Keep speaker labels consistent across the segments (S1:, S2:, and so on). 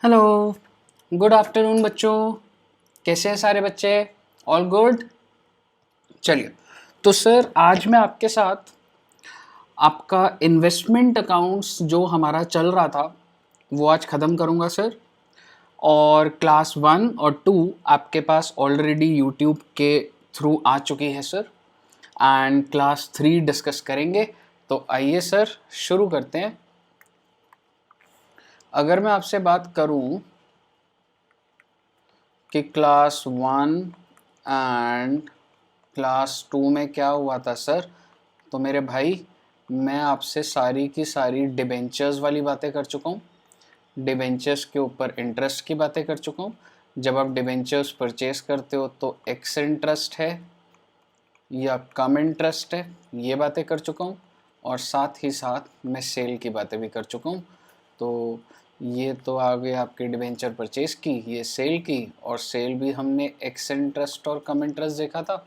S1: Hello, good afternoon बच्चों। कैसे हैं सारे बच्चे? All good. चलिए, तो सर आज मैं आपके साथ आपका इन्वेस्टमेंट अकाउंट्स जो हमारा चल रहा था वो आज ख़त्म करूंगा सर। और क्लास 1 और 2 आपके पास ऑलरेडी यूट्यूब के थ्रू आ चुकी है सर। एंड क्लास 3 डिस्कस करेंगे। तो आइए सर शुरू करते हैं। अगर मैं आपसे बात करूं कि क्लास 1 एंड क्लास 2 में क्या हुआ था सर, तो मेरे भाई मैं आपसे सारी की सारी डिबेंचर्स वाली बातें कर चुका हूँ। डिबेंचर्स के ऊपर इंटरेस्ट की बातें कर चुका हूँ। जब आप डिबेंचर्स परचेज करते हो तो एक्स इंटरेस्ट है या कम इंटरेस्ट है, ये बातें कर चुका हूँ। और साथ ही साथ मैं सेल की बातें भी कर चुका हूँ। तो ये तो आ गए आपके डिबेंचर परचेज की, ये सेल की। और सेल भी हमने एक्स इंटरेस्ट और कम इंटरेस्ट देखा था।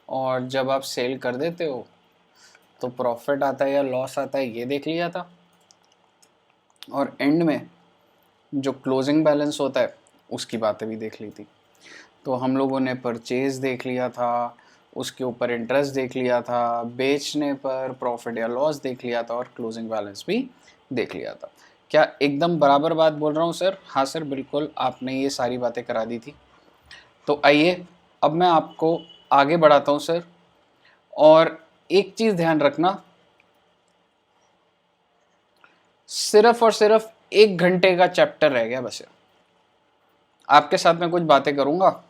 S1: और जब आप सेल कर देते हो तो प्रॉफिट आता है या लॉस आता है ये देख लिया था। और एंड में जो क्लोजिंग बैलेंस होता है उसकी बातें भी देख ली थी। तो हम लोगों ने परचेज देख लिया था, उसके ऊपर इंटरेस्ट देख लिया था, बेचने पर प्रॉफिट या लॉस देख लिया था, और क्लोजिंग बैलेंस भी देख लिया था। क्या एकदम बराबर बात बोल रहा हूँ सर? हाँ सर, बिल्कुल आपने ये सारी बातें करा दी थी। तो आइए अब मैं आपको आगे बढ़ाता हूँ सर। और एक चीज़ ध्यान रखना, सिर्फ और सिर्फ 1 घंटे का चैप्टर रह गया बस। आपके साथ में कुछ बातें करूंगा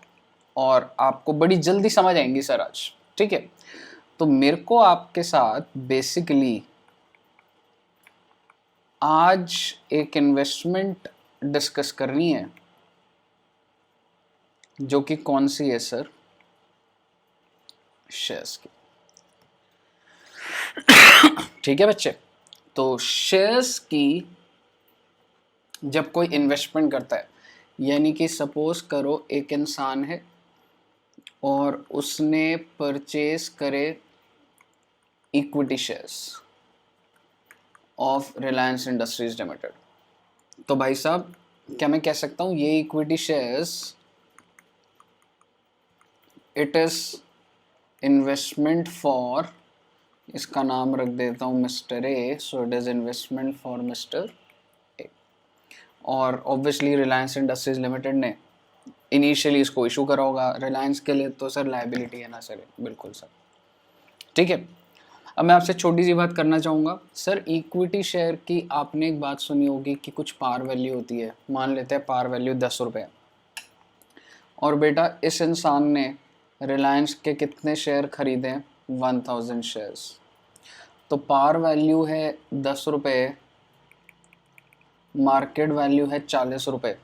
S1: और आपको बड़ी जल्दी समझ आएंगी सर आज। ठीक है, तो मेरे को आपके साथ बेसिकली आज एक इन्वेस्टमेंट डिस्कस करनी है, जो कि कौन सी है सर? शेयर्स की। ठीक है बच्चे, तो शेयर्स की जब कोई इन्वेस्टमेंट करता है, यानी कि सपोज करो एक इंसान है और उसने परचेज करे equity shares of Reliance industries limited. तो भाई साहब, क्या मैं कह सकता हूँ ये equity shares it is investment for, इसका नाम रख देता हूँ mister A, so it is investment for mister A. और ऑब्वियसली रिलायंस इंडस्ट्रीज लिमिटेड ने इनिशियली इसको इशू करा होगा। रिलायंस के लिए तो सर लाइबिलिटी है ना सर? बिल्कुल सर। ठीक है, अब मैं आपसे छोटी सी बात करना चाहूँगा सर। इक्विटी शेयर की आपने एक बात सुनी होगी कि कुछ पार वैल्यू होती है। मान लेते हैं पार वैल्यू 10 रुपये, और बेटा इस इंसान ने रिलायंस के कितने शेयर खरीदे? 1000 शेयर्स। तो पार वैल्यू है 10 रुपये, मार्केट वैल्यू है 40 रुपये।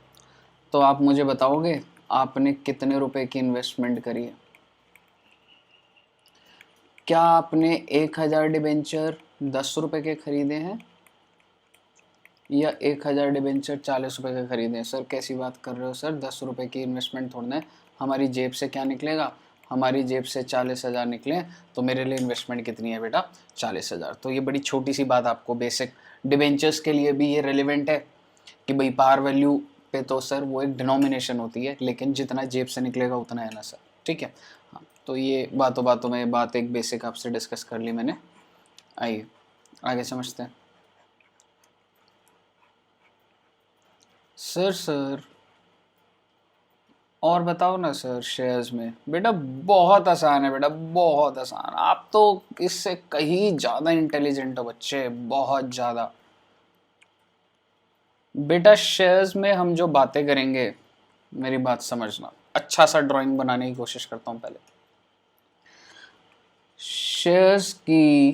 S1: तो आप मुझे बताओगे आपने कितने रुपए की इन्वेस्टमेंट करी है? क्या आपने 1000 डिबेंचर 10 रुपये के खरीदे हैं या 1000 डिबेंचर 40 रुपये के खरीदे हैं? सर कैसी बात कर रहे हो सर, 10 रुपये की इन्वेस्टमेंट थोड़ा है। हमारी जेब से क्या निकलेगा? हमारी जेब से 40,000 निकले, तो मेरे लिए इन्वेस्टमेंट कितनी है बेटा? 40,000। तो ये बड़ी छोटी सी बात आपको बेसिक डिबेंचर्स के लिए भी ये रेलिवेंट है कि भाई पार वैल्यू पे तो सर वो एक डिनोमिनेशन होती है, लेकिन जितना जेब से निकलेगा उतना है ना सर। ठीक है, हाँ। तो ये बातों बातों में बात एक बेसिक आपसे डिस्कस कर ली मैंने। आइए आगे समझते हैं। सर और बताओ ना सर, शेयर्स में बेटा बहुत आसान है बेटा, बहुत आसान। आप तो इससे कहीं ज़्यादा इंटेलिजेंट हो बच्चे, बहुत ज़्यादा। बेटा शेयर्स में हम जो बातें करेंगे, मेरी बात समझना। अच्छा सा ड्राइंग बनाने की कोशिश करता हूँ पहले। शेयर्स की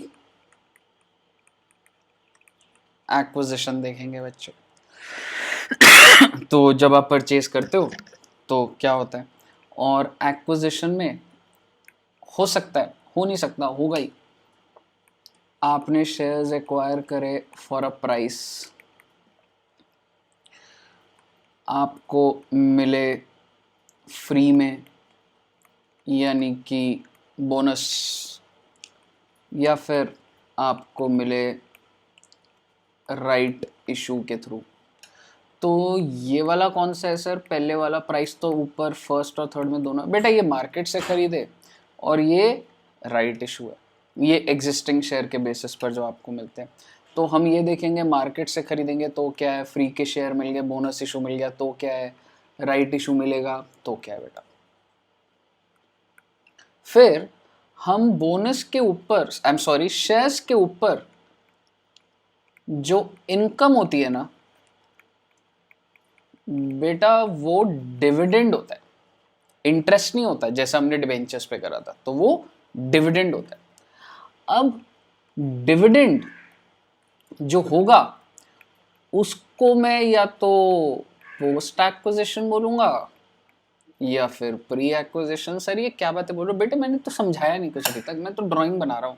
S1: एक्विजिशन देखेंगे बच्चे। तो जब आप परचेज करते हो तो क्या होता है, और एक्विजिशन में हो सकता है, हो नहीं सकता, होगा ही। आपने शेयर्स एक्वायर करे फॉर अ प्राइस, आपको मिले फ्री में, यानी कि बोनस, या फिर आपको मिले राइट इशू के थ्रू। तो ये वाला कौन सा है सर? पहले वाला प्राइस तो ऊपर फर्स्ट और थर्ड में दोनों। बेटा ये मार्केट से खरीदे और ये राइट इशू है, ये एग्जिस्टिंग शेयर के बेसिस पर जो आपको मिलते हैं। तो हम ये देखेंगे मार्केट से खरीदेंगे तो क्या है, फ्री के शेयर मिल गए, बोनस इशू मिल गया तो क्या है, राइट इशू मिलेगा तो क्या है बेटा। फिर हम बोनस के ऊपर, आई एम सॉरी, शेयर्स के ऊपर जो इनकम होती है ना बेटा, वो डिविडेंड होता है, इंटरेस्ट नहीं होता है जैसा हमने डिबेंचर्स पे करा था, तो वो डिविडेंड होता है। अब डिविडेंड जो होगा उसको मैं या तो पोस्ट एक्विजिशन बोलूंगा या फिर प्री एक्विजिशन। सर ये क्या बातें बोल रहे हो बेटे, मैंने तो समझाया नहीं कुछ अभी तक, मैं तो ड्राइंग बना रहा हूं।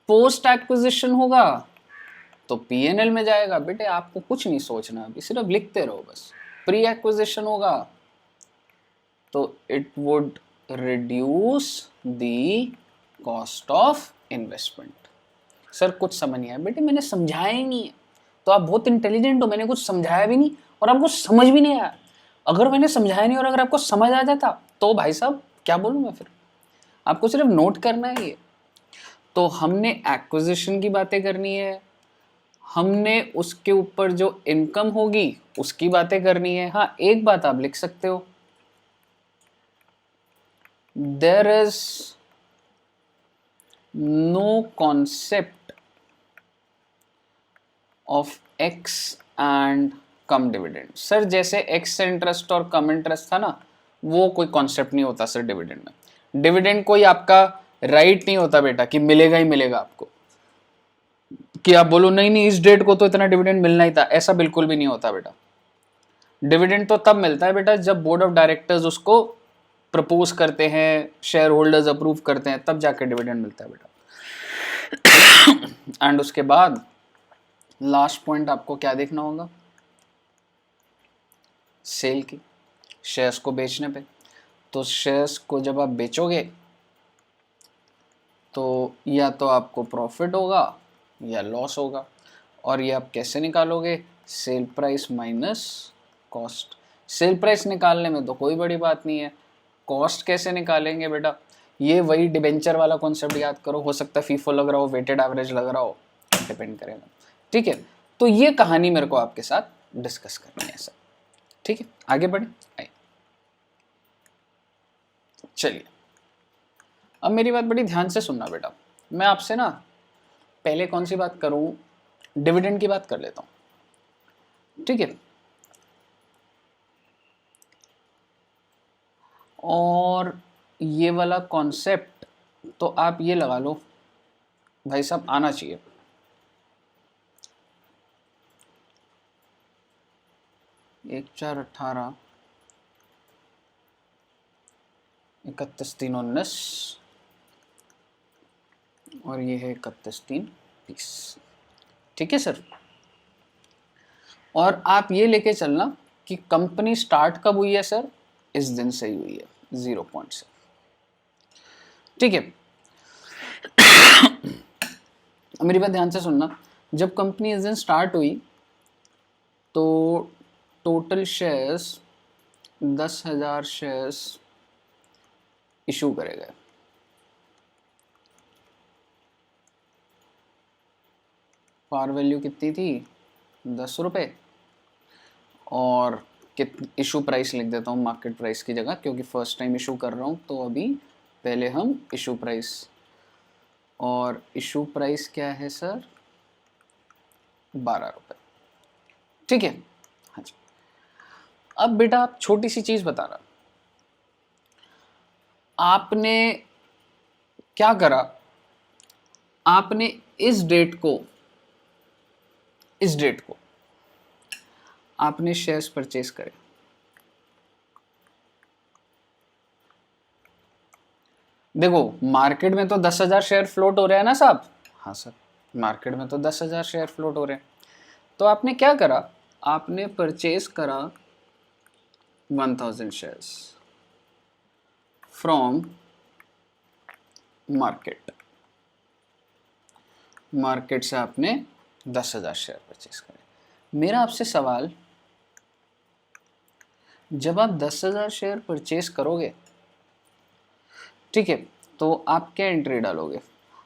S1: पोस्ट एक्विजिशन होगा तो पीएनएल में जाएगा बेटे, आपको कुछ नहीं सोचना, अभी सिर्फ लिखते रहो बस। प्री एक्विजिशन होगा तो it would reduce the cost of investment. Sir कुछ समझ नहीं आया बेटे, मैंने समझाया ही नहीं है। तो आप बहुत इंटेलिजेंट हो, मैंने कुछ समझाया भी नहीं और आपको समझ भी नहीं आया। अगर मैंने समझाया नहीं और अगर आपको समझ आ जाता तो भाई साहब क्या बोलूं मैं फिर, आपको सिर्फ नोट करना है ये। तो हमने एक्विजिशन की बातें करनी है, हमने उसके ऊपर जो इनकम होगी उसकी बातें करनी है। हाँ एक बात आप लिख सकते हो, there is no concept of ex and cum dividend. Sir जैसे एक्स इंटरेस्ट और कम इंटरेस्ट था ना, वो कोई कॉन्सेप्ट नहीं होता सर डिविडेंड में। डिविडेंड कोई आपका राइट नहीं होता बेटा कि मिलेगा ही मिलेगा आपको, कि आप बोलो नहीं नहीं इस डेट को तो इतना डिविडेंड मिलना ही था, ऐसा बिल्कुल भी नहीं होता बेटा। डिविडेंड तो तब मिलता है बेटा जब बोर्ड ऑफ डायरेक्टर्स उसको प्रपोज करते हैं, शेयर होल्डर्स अप्रूव करते हैं, तब जाके डिविडेंड मिलता है बेटा। एंड उसके बाद लास्ट पॉइंट आपको क्या देखना होगा, सेल की, शेयर्स को बेचने पे। तो शेयर्स को जब आप बेचोगे तो या तो आपको प्रॉफिट होगा या लॉस होगा, और ये आप कैसे निकालोगे, sale price minus cost. Sale price निकालने में तो कोई बड़ी बात नहीं है, कॉस्ट कैसे निकालेंगे बेटा, ये वही डिबेंचर वाला कॉन्सेप्ट याद करो। हो सकता है फीफो लग रहा हो, वेटेड एवरेज लग रहा हो, डिपेंड करेगा। ठीक है, तो ये कहानी मेरे को आपके साथ डिस्कस करनी है सर। ठीक है आगे बढ़े, आइए चलिए। अब मेरी बात बड़ी ध्यान से सुनना बेटा, मैं आपसे ना पहले कौन सी बात करूं, डिविडेंड की बात कर लेता हूं। ठीक है, और ये वाला कॉन्सेप्ट तो आप ये लगा लो भाई साहब आना चाहिए। एक 4 18 31 3 19 और ये है 31 3 30। ठीक है सर, और आप ये लेके चलना कि कंपनी स्टार्ट कब हुई है सर, इस दिन से ही हुई है 0 पॉइंट से। ठीक है, मेरी बात ध्यान से सुनना, जब कंपनी इस दिन स्टार्ट हुई तो टोटल शेयर्स 10,000 शेयर्स इशू करे गए। पार वैल्यू कितनी थी, 10 रुपये, और इशू प्राइस लिख देता हूँ मार्केट प्राइस की जगह, क्योंकि फर्स्ट टाइम इशू कर रहा हूँ तो अभी पहले हम इशू प्राइस, और इशू प्राइस क्या है सर, 12 रुपये। ठीक है, हाँ जी। अब बेटा आप छोटी सी चीज बता रहा, आपने क्या करा, आपने इस डेट को आपने शेयर्स परचेज करे। देखो मार्केट में तो 10,000 शेयर फ्लोट हो रहे हैं ना साहब, हाँ सर मार्केट में तो 10,000 शेयर फ्लोट हो रहे हैं। तो आपने क्या करा, आपने परचेज करा 1000 शेयर्स फ्रॉम मार्केट से आपने 10,000 शेयर परचेज करे। मेरा आपसे सवाल, जब आप 10,000 शेयर परचेज करोगे, ठीक है, तो आप क्या एंट्री डालोगे?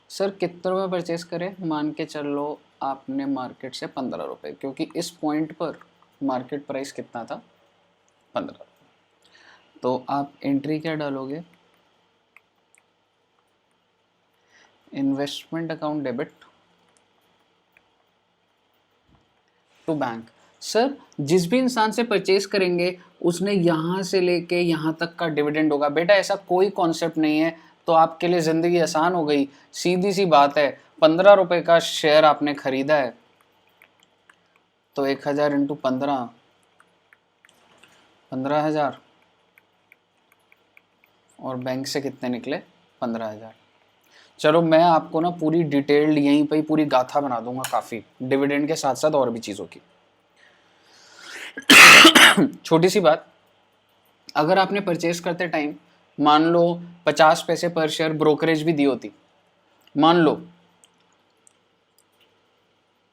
S1: सर कितने रुपये परचेज करें? मान के चल लो आपने मार्केट से 15 रुपये, क्योंकि इस पॉइंट पर मार्केट प्राइस कितना था? 15। तो आप एंट्री क्या डालोगे? Investment account debit to bank. Sir जिस भी इंसान से परचेज करेंगे उसने यहाँ से लेके यहाँ तक का डिविडेंड होगा। बेटा ऐसा कोई कॉन्सेप्ट नहीं है, तो आपके लिए ज़िंदगी आसान हो गई। सीधी सी बात है, 15 रुपये का शेयर आपने खरीदा है, तो 1,000 इंटू 15, 15,000, और बैंक से कितने निकले? 15,000। चलो मैं आपको ना पूरी डिटेल्ड यहीं पे ही पूरी गाथा बना दूंगा, काफ़ी डिविडेंड के साथ साथ और भी चीज़ों की। छोटी सी बात, अगर आपने परचेज करते टाइम मान लो 50 पैसे पर शेयर ब्रोकरेज भी दी होती, मान लो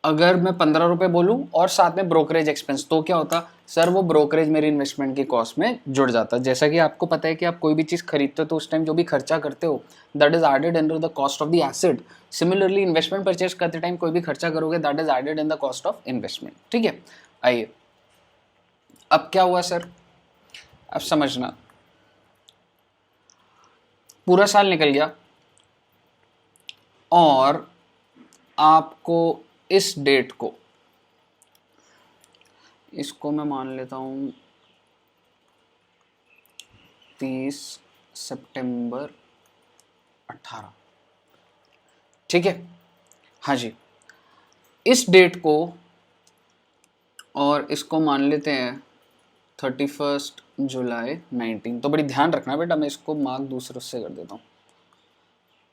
S1: अगर मैं 15 रुपए बोलूं और साथ में ब्रोकरेज एक्सपेंस, तो क्या होता? सर वो ब्रोकरेज मेरी इन्वेस्टमेंट की कॉस्ट में जुड़ जाता। जैसा कि आपको पता है कि आप कोई भी चीज़ खरीदते हो तो उस टाइम जो भी खर्चा करते हो that is added under the cost of the asset. Similarly investment purchase करते टाइम कोई भी खर्चा करोगे that is added in the cost of investment. ठीक है, आइए अब क्या हुआ सर, अब समझना। पूरा साल निकल गया और आपको इस डेट को, इसको मैं मान लेता हूं 30 सितंबर 18, ठीक है, हाँ जी, इस डेट को और इसको मान लेते हैं 31 जुलाई 19। तो बड़ी ध्यान रखना बेटा, मैं इसको मार्क दूसरे से कर देता हूँ।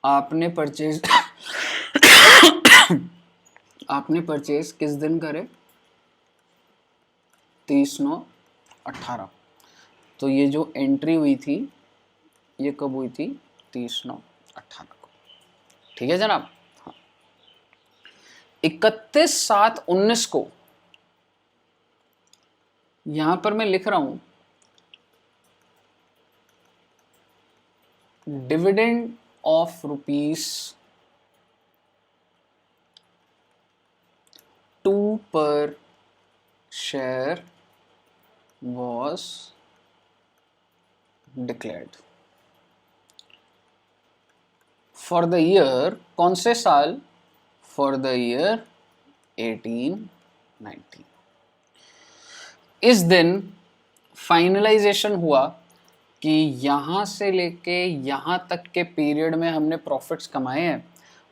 S1: आपने परचेज आपने परचेज किस दिन करे? 30/9/18। तो ये जो एंट्री हुई थी ये कब हुई थी? 30/9/18 को। ठीक है जनाब, हाँ। 31/7/19 को यहां पर मैं लिख रहा हूं dividend of ₹2 per share was declared for the year, कौन से साल? For the year 18-19। इस दिन फाइनलाइजेशन हुआ कि यहां से लेके यहां तक के पीरियड में हमने प्रॉफिट्स कमाए हैं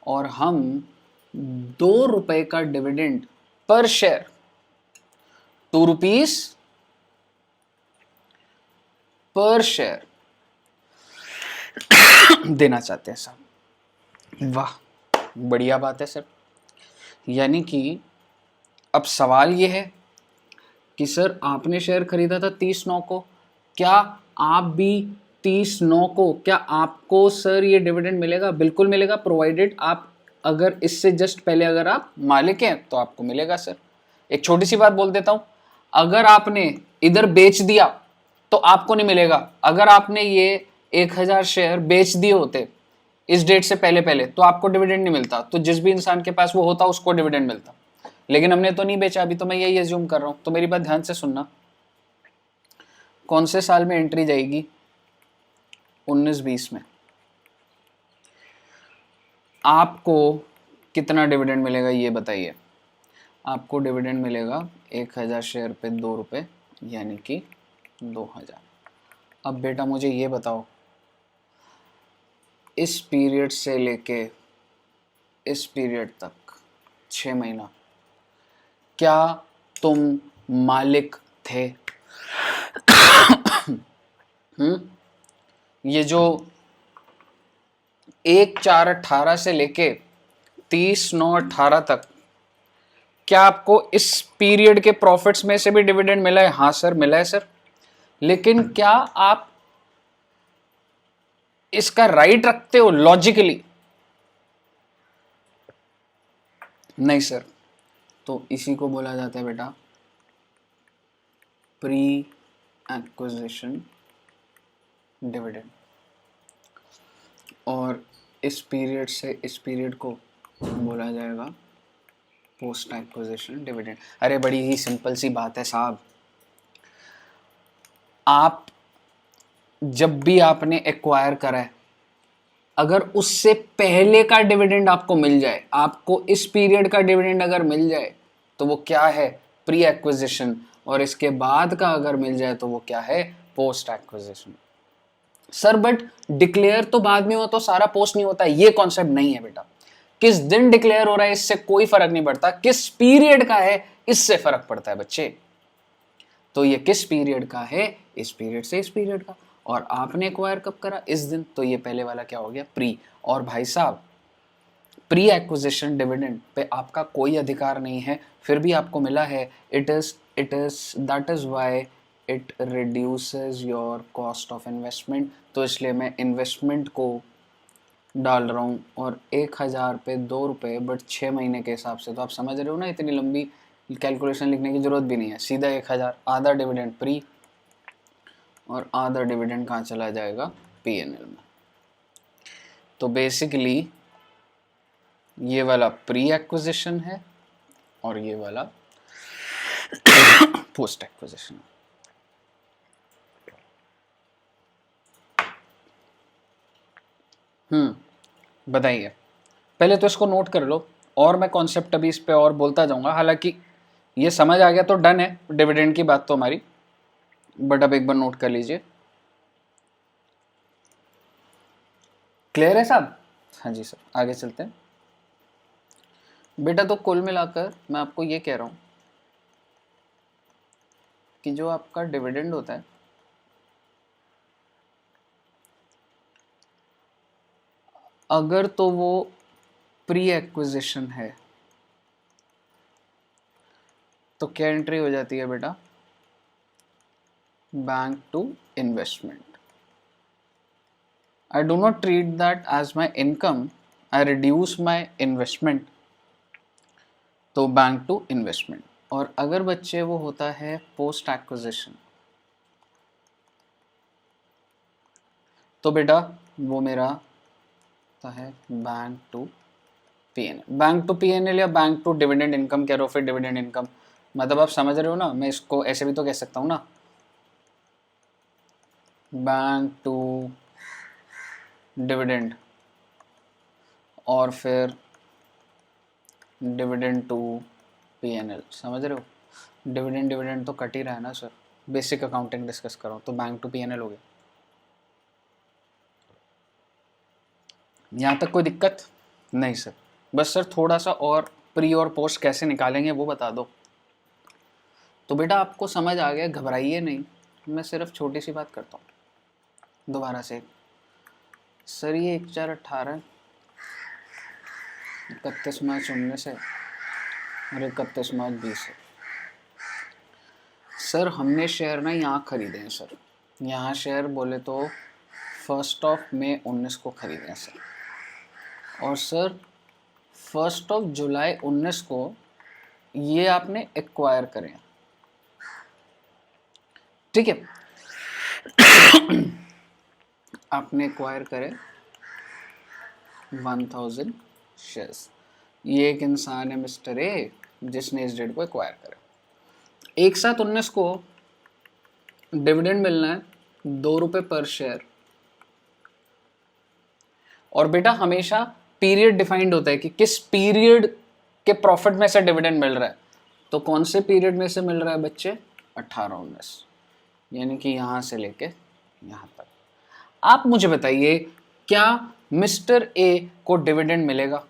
S1: और हम ₹2 का डिविडेंड पर शेयर, ₹2 पर शेयर देना चाहते हैं साहब। वाह, बढ़िया बात है सर। यानी कि अब सवाल ये है कि सर आपने शेयर खरीदा था 30/9 को, क्या आप भी 30/9 को, क्या आपको सर ये डिविडेंड मिलेगा? बिल्कुल मिलेगा, प्रोवाइडेड आप अगर इससे जस्ट पहले अगर आप मालिक हैं तो आपको मिलेगा सर। एक छोटी सी बात बोल देता हूं, अगर आपने इधर बेच दिया तो आपको नहीं मिलेगा। अगर आपने ये 1,000 शेयर बेच दिए होते इस डेट से पहले पहले तो आपको डिविडेंड नहीं मिलता, तो जिस भी इंसान के पास वो होता उसको डिविडेंड मिलता। लेकिन हमने तो नहीं बेचा अभी, तो मैं यही एज्यूम कर रहा हूं। तो मेरी बात ध्यान से सुनना, कौन से साल में एंट्री जाएगी? 19-20 में। आपको कितना डिविडेंड मिलेगा ये बताइए? आपको डिविडेंड मिलेगा 1,000 शेयर पे ₹2, यानी कि 2,000। अब बेटा मुझे ये बताओ, इस पीरियड से लेके इस पीरियड तक 6 महीना क्या तुम मालिक थे? ये जो 1/4/18 से लेके 30/9/18 तक, क्या आपको इस पीरियड के प्रॉफिट्स में से भी डिविडेंड मिला है? हाँ सर मिला है सर। लेकिन क्या आप इसका राइट रखते हो लॉजिकली? नहीं सर। तो इसी को बोला जाता है बेटा प्री एक्विजिशन डिविडेंड, और इस पीरियड से इस पीरियड को बोला जाएगा पोस्ट एक्विजिशन डिविडेंड। अरे बड़ी ही सिंपल सी बात है साहब, आप जब भी आपने एक्वायर करा है, अगर उससे पहले का डिविडेंड आपको मिल जाए, आपको इस पीरियड का डिविडेंड अगर मिल जाए तो वो क्या है, प्री एक्विजिशन, और इसके बाद का अगर मिल जाए तो वो क्या है, post acquisition. Sir but declare तो बाद में हो तो सारा पोस्ट नहीं होता, ये कॉन्सेप्ट नहीं है बेटा। किस दिन डिक्लेयर हो रहा है इससे कोई फर्क नहीं पड़ता, किस पीरियड का है इससे फर्क पड़ता है बच्चे। तो ये किस पीरियड का है, इस पीरियड से इस पीरियड का, और आपने एक्वायर कब करा, इस दिन, तो ये पहले वाला क्या हो गया, प्री। और भाई साहब प्री एक्विजिशन डिविडेंड पे आपका कोई अधिकार नहीं है, फिर भी आपको मिला है, it is that is why it reduces your cost of investment. तो इसलिए मैं इन्वेस्टमेंट को डाल रहा हूँ, और 1000 पे 2 रुपये, बट 6 महीने के हिसाब से, तो आप समझ रहे हो ना, इतनी लंबी कैलकुलेशन लिखने की जरूरत भी नहीं है, सीधा 1000, आधा डिविडेंड प्री और आधा डिविडेंड कहाँ चला जाएगा, पीएनएल में। तो बेसिकली ये वाला प्री एक्विजिशन है और ये वाला पोस्ट एक्विजिशन। बताइए, पहले तो इसको नोट कर लो, और मैं कॉन्सेप्ट अभी इस पे और बोलता जाऊंगा, हालांकि ये समझ आ गया तो डन है डिविडेंड की बात तो हमारी, बट अब एक बार नोट कर लीजिए। क्लियर है साहब? हाँ जी सर, आगे चलते हैं बेटा। तो कुल मिलाकर मैं आपको ये कह रहा हूं कि जो आपका डिविडेंड होता है, अगर तो वो प्री एक्विजिशन है तो क्या एंट्री हो जाती है बेटा, bank to investment. I do not treat that as my income, I reduce my investment, तो बैंक टू इन्वेस्टमेंट। और अगर बच्चे वो होता है पोस्ट एक्विजिशन, तो बेटा वो मेरा होता है bank to PNL. Bank to PNL या बैंक टू डिविडेंड इनकम कह रहे हो, फिर डिविडेंड इनकम, मतलब आप समझ रहे हो ना, मैं इसको ऐसे भी तो कह सकता हूँ ना, बैंक टू डिविडेंड और फिर डिविडेंड टू पीएनएल, समझ रहे हो। डिविडेंड डिविडेंड तो कट ही रहा है ना सर, बेसिक अकाउंटिंग डिस्कस करो, तो बैंक टू पीएनएल हो गया। यहाँ तक कोई दिक्कत नहीं सर? बस सर थोड़ा सा और प्री और पोस्ट कैसे निकालेंगे वो बता दो। तो बेटा आपको समझ आ गया, घबराइए नहीं, मैं सिर्फ छोटी सी बात करता हूँ दोबारा से। सर ये 1418 31 मार्च 19 है और 31 मार्च 20 है। सर हमने शेयर ना यहाँ खरीदे हैं सर, यहाँ शेयर बोले तो 1 मई 19 को खरीदे हैं सर, और सर 1 जुलाई 19 को ये आपने एक्वायर करें, ठीक है। आपने एक्वायर करे 1000 शेयर्स। ये एक इंसान है मिस्टर ए जिसने इस डेट को एक्वायर करा। एक साथ 19 को डिविडेंड मिलना है 2 रुपये पर शेयर, और बेटा हमेशा पीरियड डिफाइंड होता है कि किस पीरियड के प्रॉफिट में से डिविडेंड मिल रहा है। तो कौन से पीरियड में से मिल रहा है बच्चे, 18-19, यानी कि यहां से लेके यहां तक। आप मुझे बताइए क्या मिस्टर ए को डिविडेंड मिलेगा?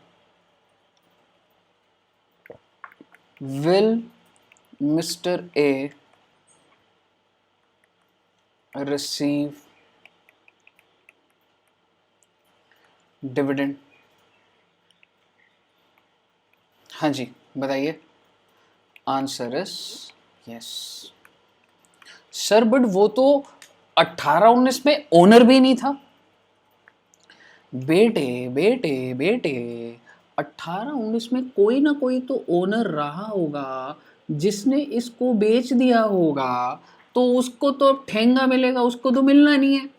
S1: Will mister A receive dividend? हाँ जी बताइए। Answer is yes. Sir but वो तो 18-19 में ओनर भी नहीं था। बेटे बेटे बेटे 18-19 में कोई ना कोई तो ओनर रहा होगा जिसने इसको बेच दिया होगा, तो उसको तो ठेंगा मिलेगा, उसको तो मिलना नहीं है।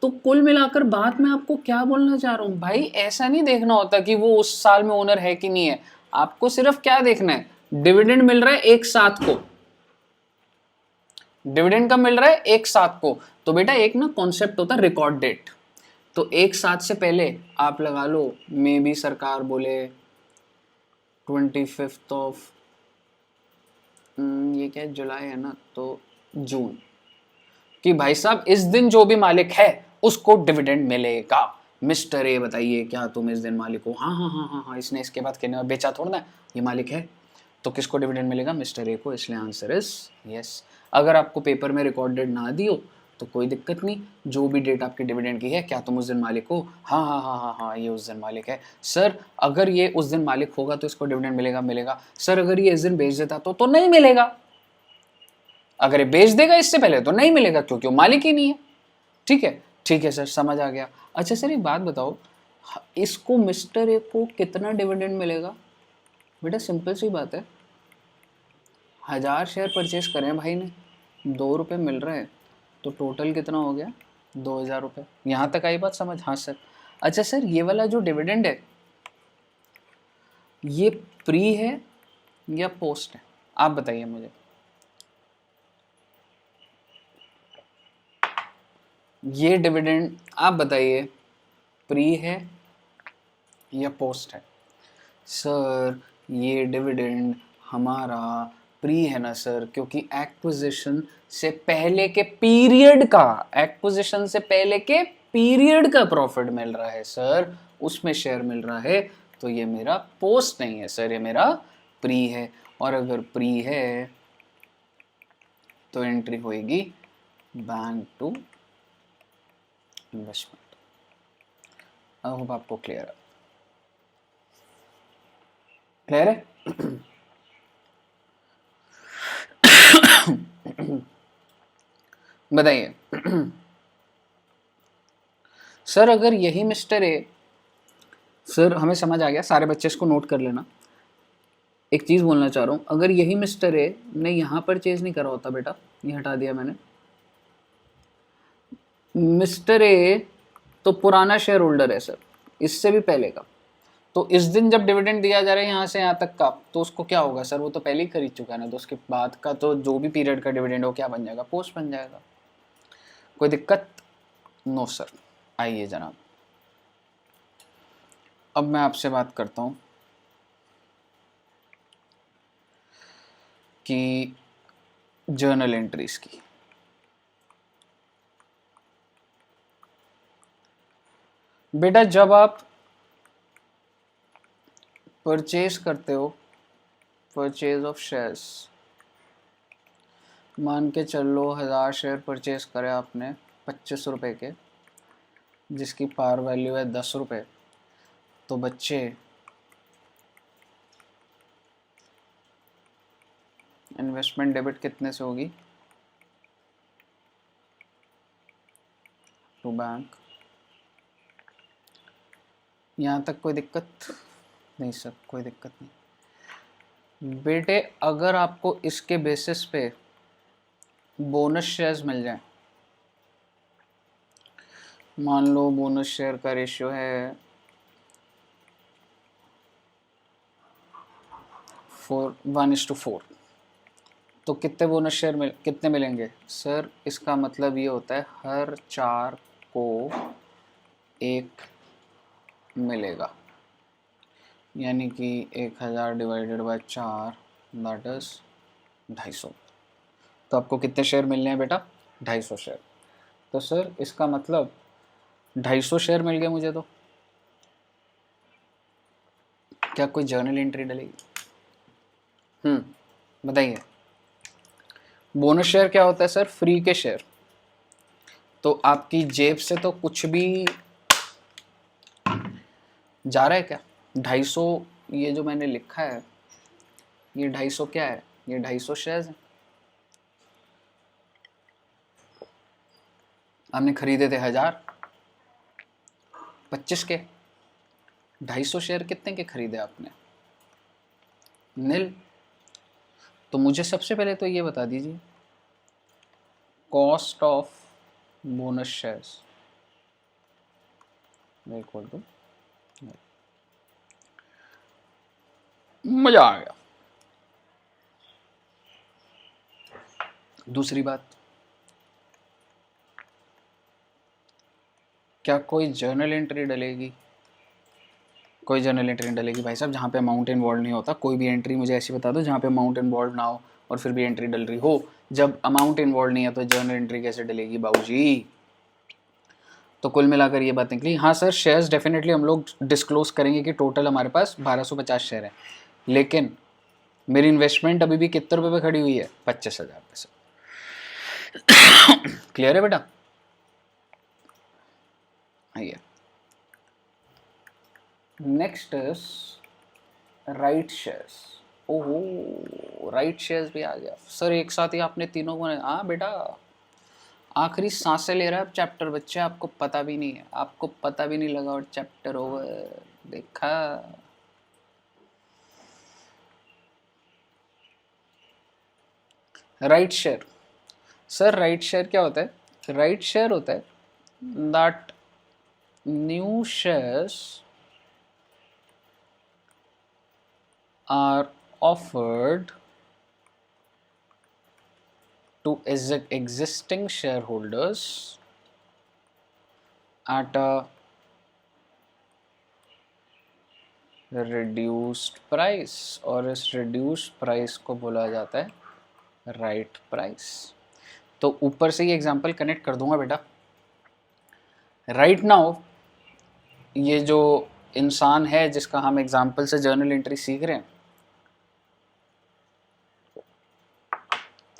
S1: तो कुल मिलाकर बात मैं आपको क्या बोलना चाह रहा हूँ भाई, ऐसा नहीं देखना होता कि वो उस साल में ओनर है कि नहीं है। आपको सिर्फ क्या देखना है, डिविडेंड मिल रहा है एक साथ को, डिविडेंड कब मिल रहा है, एक साथ को। तो बेटा एक ना कॉन्सेप्ट होता है रिकॉर्ड डेट, तो एक साथ से पहले आप लगा लो, मे बी सरकार बोले 25 ऑफ ये क्या है, जुलाई है ना, तो जून, कि भाई साहब इस दिन जो भी मालिक है उसको डिविडेंड मिलेगा। मिस्टर ए बताइए क्या तुम इस दिन मालिक हो? हाँ हाँ हाँ हाँ हाँ, इसने इसके बाद कहने बेचा थोड़ा ना, ये मालिक है, तो किसको डिविडेंड मिलेगा? मिस्टर ए को, इसलिए आंसर इज यस। अगर आपको पेपर में रिकॉर्डेड ना दियो तो कोई दिक्कत नहीं, जो भी डेट आपकी डिविडेंड की है, क्या तुम उस दिन मालिक हो? हाँ हाँ हाँ हाँ हाँ, ये उस दिन मालिक है। सर अगर ये उस दिन मालिक होगा तो इसको डिविडेंड मिलेगा? मिलेगा। सर अगर ये इस दिन बेच देता तो नहीं मिलेगा। अगर ये बेच देगा इससे पहले तो नहीं मिलेगा, क्योंकि वो मालिक ही नहीं है। ठीक है, ठीक है सर, समझ आ गया। अच्छा सर एक बात बताओ, इसको मिस्टर ए को कितना डिविडेंड मिलेगा? बेटा सिंपल सी बात है, 1000 शेयर परचेस करें भाई ने, 2 रुपये मिल रहे हैं, तो टोटल कितना हो गया? 2000 रुपये। यहाँ तक आई बात समझ? हाँ सर। अच्छा सर ये वाला जो डिविडेंड है, ये प्री है या पोस्ट है? आप बताइए मुझे। ये डिविडेंड आप बताइए, प्री है या पोस्ट है? सर ये डिविडेंड हमारा प्री है ना सर, क्योंकि एक्विजिशन से पहले के पीरियड का, एक्विजिशन से पहले के पीरियड का प्रॉफिट मिल रहा है सर, उसमें शेयर मिल रहा है, तो ये मेरा पोस्ट नहीं है सर, ये मेरा प्री है। और अगर प्री है तो एंट्री होएगी bank to investment. I hope आपको क्लियर है, क्लियर है? बताइए। सर अगर यही मिस्टर ए, सर हमें समझ आ गया, सारे बच्चे इसको नोट कर लेना। एक चीज़ बोलना चाह रहा हूँ, अगर यही मिस्टर ए ने यहाँ परचेज नहीं करा होता बेटा, ये हटा दिया मैंने, मिस्टर ए तो पुराना शेयर होल्डर है सर, इससे भी पहले का, तो इस दिन जब डिविडेंड दिया जा रहा है यहाँ से यहाँ तक का, तो उसको क्या होगा सर? वो तो पहले ही खरीद चुका है ना, तो उसके बाद का तो जो भी पीरियड का डिविडेंड हो क्या बन जाएगा? पोस्ट बन जाएगा। कोई दिक्कत? No sir. आइए जनाब, अब मैं आपसे बात करता हूँ कि जर्नल एंट्रीज की। बेटा जब आप परचेज करते हो, परचेज ऑफ शेयर्स, मान के चल लो 1000 शेयर परचेज करे आपने 25 रुपये के, जिसकी पार वैल्यू है 10 रुपये, तो बच्चे इन्वेस्टमेंट डेबिट कितने से होगी? To bank. यहाँ तक कोई दिक्कत नहीं सर? कोई दिक्कत नहीं बेटे। अगर आपको इसके बेसिस पे बोनस शेयर्स मिल जाए, मान लो बोनस शेयर का रेशियो है 1:4, तो कितने बोनस शेयर कितने मिलेंगे सर? इसका मतलब ये होता है हर 4 को 1 मिलेगा, यानी कि 1000 डिवाइडेड बाय 4 दैट इज 250। तो आपको कितने शेयर मिलने हैं बेटा? 250 शेयर। तो सर इसका मतलब 250 शेयर मिल गए मुझे, तो क्या कोई जर्नल एंट्री डलेगी? बताइए। बोनस शेयर क्या होता है सर? फ्री के शेयर, तो आपकी जेब से तो कुछ भी जा रहा है क्या? 250, ये जो मैंने लिखा है, ये 250 क्या है? ये 250 शेयर्स हैं, हमने खरीदे थे 1000, 25 के, 250 शेयर कितने के खरीदे आपने? नील। तो मुझे सबसे पहले तो ये बता दीजिए cost of bonus shares equal to, मजा आ गया। दूसरी बात, क्या कोई जर्नल एंट्री डलेगी? कोई जर्नल एंट्री नहीं डलेगी भाई साहब, जहाँ पे अमाउंट इन्वॉल्व नहीं होता। कोई भी एंट्री मुझे ऐसी बता दो जहाँ पे अमाउंट इन्वॉल्व ना हो और फिर भी एंट्री डल रही हो। जब अमाउंट इन्वॉल्व नहीं है तो जर्नल एंट्री कैसे डलेगी बाबूजी? तो कुल मिलाकर ये बात निकली। हाँ सर, शेयर्स डेफिनेटली हम लोग डिस्क्लोज करेंगे कि टोटल हमारे पास 1250 शेयर है, लेकिन मेरी इन्वेस्टमेंट अभी भी कितने रुपए पे खड़ी हुई है? 25,000 पे से। क्लियर है बेटा? आइए, नेक्स्ट इज राइट शेयर्स। ओहो, राइट शेयर्स भी आ गया सर, एक साथ ही आपने तीनों को। हाँ बेटा, आखिरी सांसें ले रहा है चैप्टर बच्चे, आपको पता भी नहीं है, आपको पता भी नहीं लगा और चैप्टर ओवर। देखा? Right share. Sir right share क्या होता है? राइट शेयर होता है that new shares are offered to existing shareholders at a reduced price, और इस reduced price को बोला जाता है राइट प्राइस। तो ऊपर से ये एग्जांपल कनेक्ट कर दूंगा बेटा। राइट नाउ ये जो इंसान है जिसका हम एग्जांपल से जर्नल एंट्री सीख रहे हैं,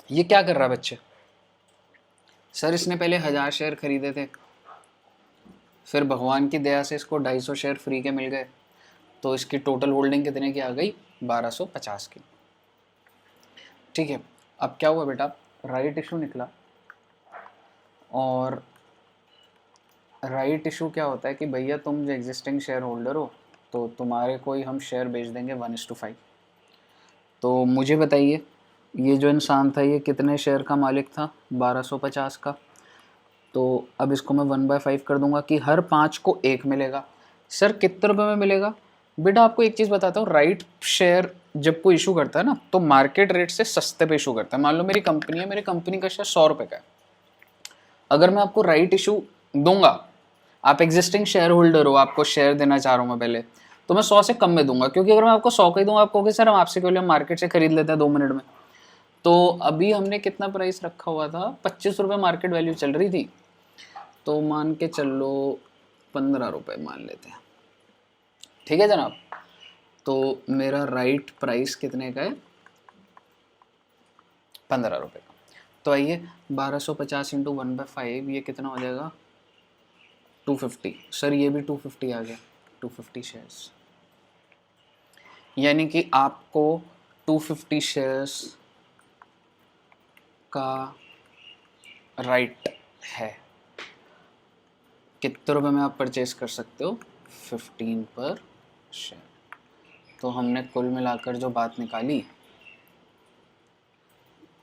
S1: ये क्या कर रहा है बच्चे? सर इसने पहले 1000 शेयर खरीदे थे, फिर भगवान की दया से इसको 250 शेयर फ्री के मिल गए, तो इसकी टोटल होल्डिंग कितने की आ गई? 1250 की। ठीक है, अब क्या हुआ बेटा? राइट इशू निकला, और राइट इशू क्या होता है कि भैया तुम जो एग्जिस्टिंग शेयर होल्डर हो तो तुम्हारे को ही हम शेयर बेच देंगे 1:5। तो मुझे बताइए, ये जो इंसान था ये कितने शेयर का मालिक था? 1250 का। तो अब इसको मैं 1/5 कर दूंगा कि हर 5 को 1 मिलेगा। सर कितने रुपए में मिलेगा? बेटा आपको एक चीज़ बताता हूँ, राइट शेयर जब कोई इशू करता है ना तो मार्केट रेट से सस्ते पे इशू करता है। मान लो मेरी कंपनी है, मेरी कंपनी का शेयर 100 रुपये का है, अगर मैं आपको राइट इशू दूंगा, आप एग्जिस्टिंग शेयर होल्डर हो, आपको शेयर देना चाह रहा हूँ मैं पहले, तो मैं 100 से कम में दूंगा, क्योंकि अगर मैं आपको 100 का ही दूंगा आप कहोगे सर हम आपसे क्यों, हम मार्केट से खरीद लेते हैं 2 मिनट में। तो अभी हमने कितना प्राइस रखा हुआ था? 25 रुपये मार्केट वैल्यू चल रही थी, तो मान के चलो 15 रुपये मान लेते हैं। ठीक है जनाब? तो मेरा राइट प्राइस कितने का है? 15 रुपये का। तो आइए 1250 इंटू 1/5 ये कितना हो जाएगा? 250। सर ये भी 250 आ गया, 250 शेयर्स, यानी कि आपको 250 शेयर्स का राइट है। कितने रुपए में आप परचेज कर सकते हो? 15 पर शेयर। तो हमने कुल मिलाकर जो बात निकाली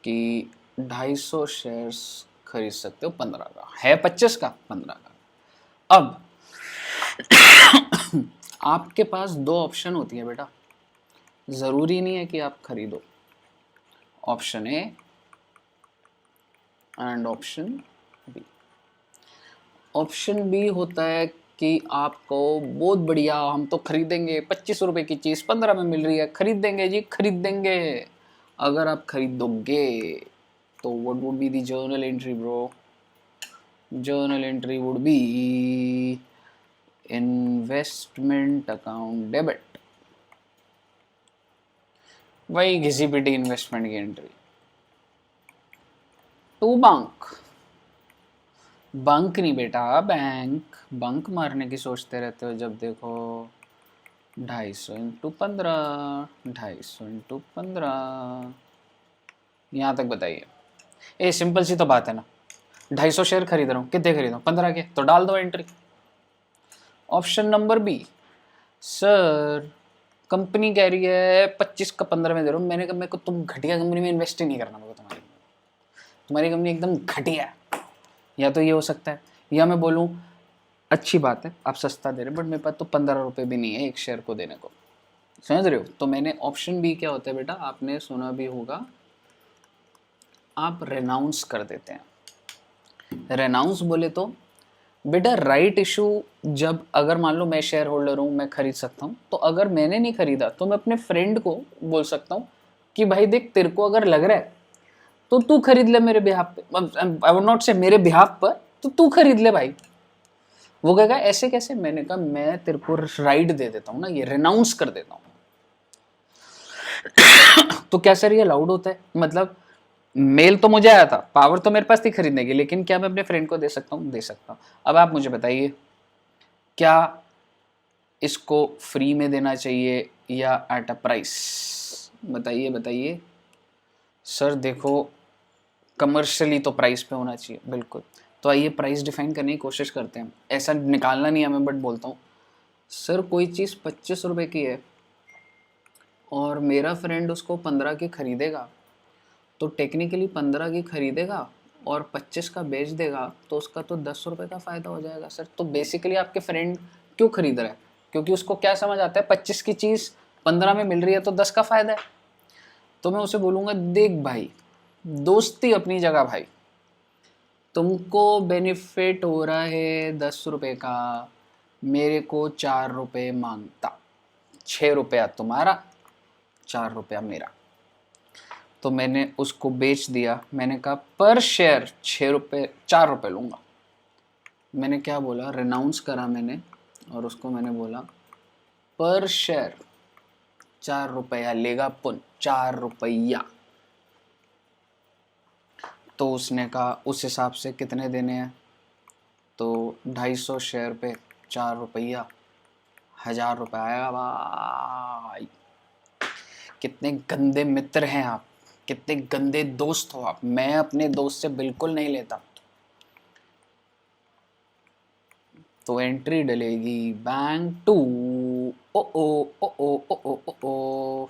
S1: कि 250 शेयर्स खरीद सकते हो 15 का, है 25 का, 15 का। अब आपके पास 2 ऑप्शन होती है बेटा, ज़रूरी नहीं है कि आप खरीदो। Option A and option B. Option B होता है कि आपको बहुत बढ़िया, हम तो खरीदेंगे, 25 रुपये की चीज़ 15 में मिल रही है, खरीदेंगे जी खरीदेंगे। अगर आप खरीदोगे तो what would be the journal entry bro? Journal entry would be investment account debit, वही घिसी पिटी इन्वेस्टमेंट की एंट्री। टू बंक, बंक नहीं बेटा, बैंक। बंक मारने की सोचते रहते हो जब देखो। 250 इंटू 15, 250 इंटू 15, यहाँ तक बताइए। ए सिंपल सी तो बात है ना, 250 शेयर खरीद रहा हूँ, कितने खरीद रहा हूँ? 15 के, तो डाल दो entry. Option number B, sir company कह रही है 25 का 15 में दे रहा हूँ। मैंने कहा मेरे को तुम घटिया कंपनी में इन्वेस्ट ही नहीं करना, मेरे को तुम्हारी कंपनी एकदम घटिया है। या तो ये हो सकता है, या मैं बोलूँ अच्छी बात है आप सस्ता दे रहे, बट मेरे पास तो 15 रुपये भी नहीं है एक शेयर को देने को, समझ रहे हो। तो मैंने ऑप्शन बी क्या होता है बेटा, आपने सुना भी होगा, आप रेनाउंस कर देते हैं। रेनाउंस बोले तो बेटा राइट इशू, जब अगर मान लो मैं शेयर होल्डर हूँ, मैं खरीद सकता हूँ, तो अगर मैंने नहीं खरीदा तो मैं अपने फ्रेंड को बोल सकता हूँ कि भाई देख तेरे को अगर लग रहा है तो तू खरीद ले मेरे बिहाफ पे, आई वुड नॉट से मेरे बिहाफ पर, तो तू खरीद ले भाई। वो कहेगा ऐसे कैसे, मैंने कहा मैं तेरे को राइट दे देता हूँ ना, ये रेनाउंस कर देता हूँ। तो क्या सर ये अलाउड होता है, मतलब मेल तो मुझे आया था, पावर तो मेरे पास थी खरीदने की, लेकिन क्या मैं अपने फ्रेंड को दे सकता हूँ? दे सकता हूँ। अब आप मुझे बताइए क्या इसको फ्री में देना चाहिए या एट अ प्राइस, बताइए बताइए। सर देखो कमर्शियली तो प्राइस पे होना चाहिए, बिल्कुल। तो आइए प्राइस डिफाइन करने की कोशिश करते हैं, ऐसा निकालना नहीं है मैं, बट बोलता हूँ सर कोई चीज़ 25 रुपये की है और मेरा फ्रेंड उसको 15 की खरीदेगा, तो टेक्निकली 15 की खरीदेगा और 25 का बेच देगा, तो उसका तो 10 रुपये का फ़ायदा हो जाएगा सर। तो बेसिकली आपके फ्रेंड क्यों खरीद रहा है? क्योंकि उसको क्या समझ आता है 25 की चीज़ 15 में मिल रही है तो 10 का फ़ायदा है। तो मैं उसे बोलूँगा देख भाई, दोस्ती अपनी जगह भाई, तुमको बेनिफिट हो रहा है 10 रुपये का, मेरे को 4 रुपये मांगता, 6 रुपया तुम्हारा 4 रुपया मेरा। तो मैंने उसको बेच दिया, मैंने कहा पर शेयर 6 रुपये 4 रुपये लूँगा। मैंने क्या बोला, रेनाउंस करा मैंने, और उसको मैंने बोला पर शेयर 4 रुपया लेगा पुन, 4 रुपया। तो उसने कहा उस हिसाब से कितने देने हैं, तो 250 शेयर पे 4 रुपया, 1000 रुपये आएगा भाई। कितने गंदे मित्र हैं आप, कितने गंदे दोस्त हो आप। मैं अपने दोस्त से बिल्कुल नहीं लेता। तो एंट्री डलेगी बैंक टू, ओ ओ ओ ओ ओ ओ ओ ओ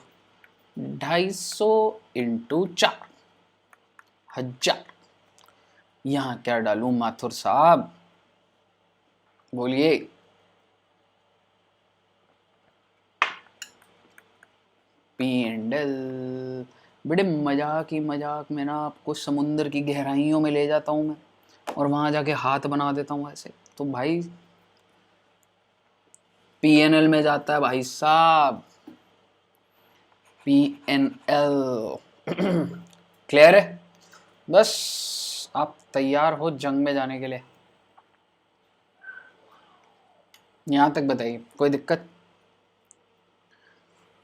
S1: 250 इंटू 4, 1000। यहाँ क्या डालूं माथुर साहब, बोलिए। P and L. बड़े मजाक ही मजाक में ना आपको समुंदर की गहराइयों में ले जाता हूँ मैं, और वहाँ जाके हाथ बना देता हूँ ऐसे। तो भाई PNL में जाता है भाई साहब, PNL। क्लियर है? बस आप तैयार हो जंग में जाने के लिए? यहाँ तक बताइए, कोई दिक्कत?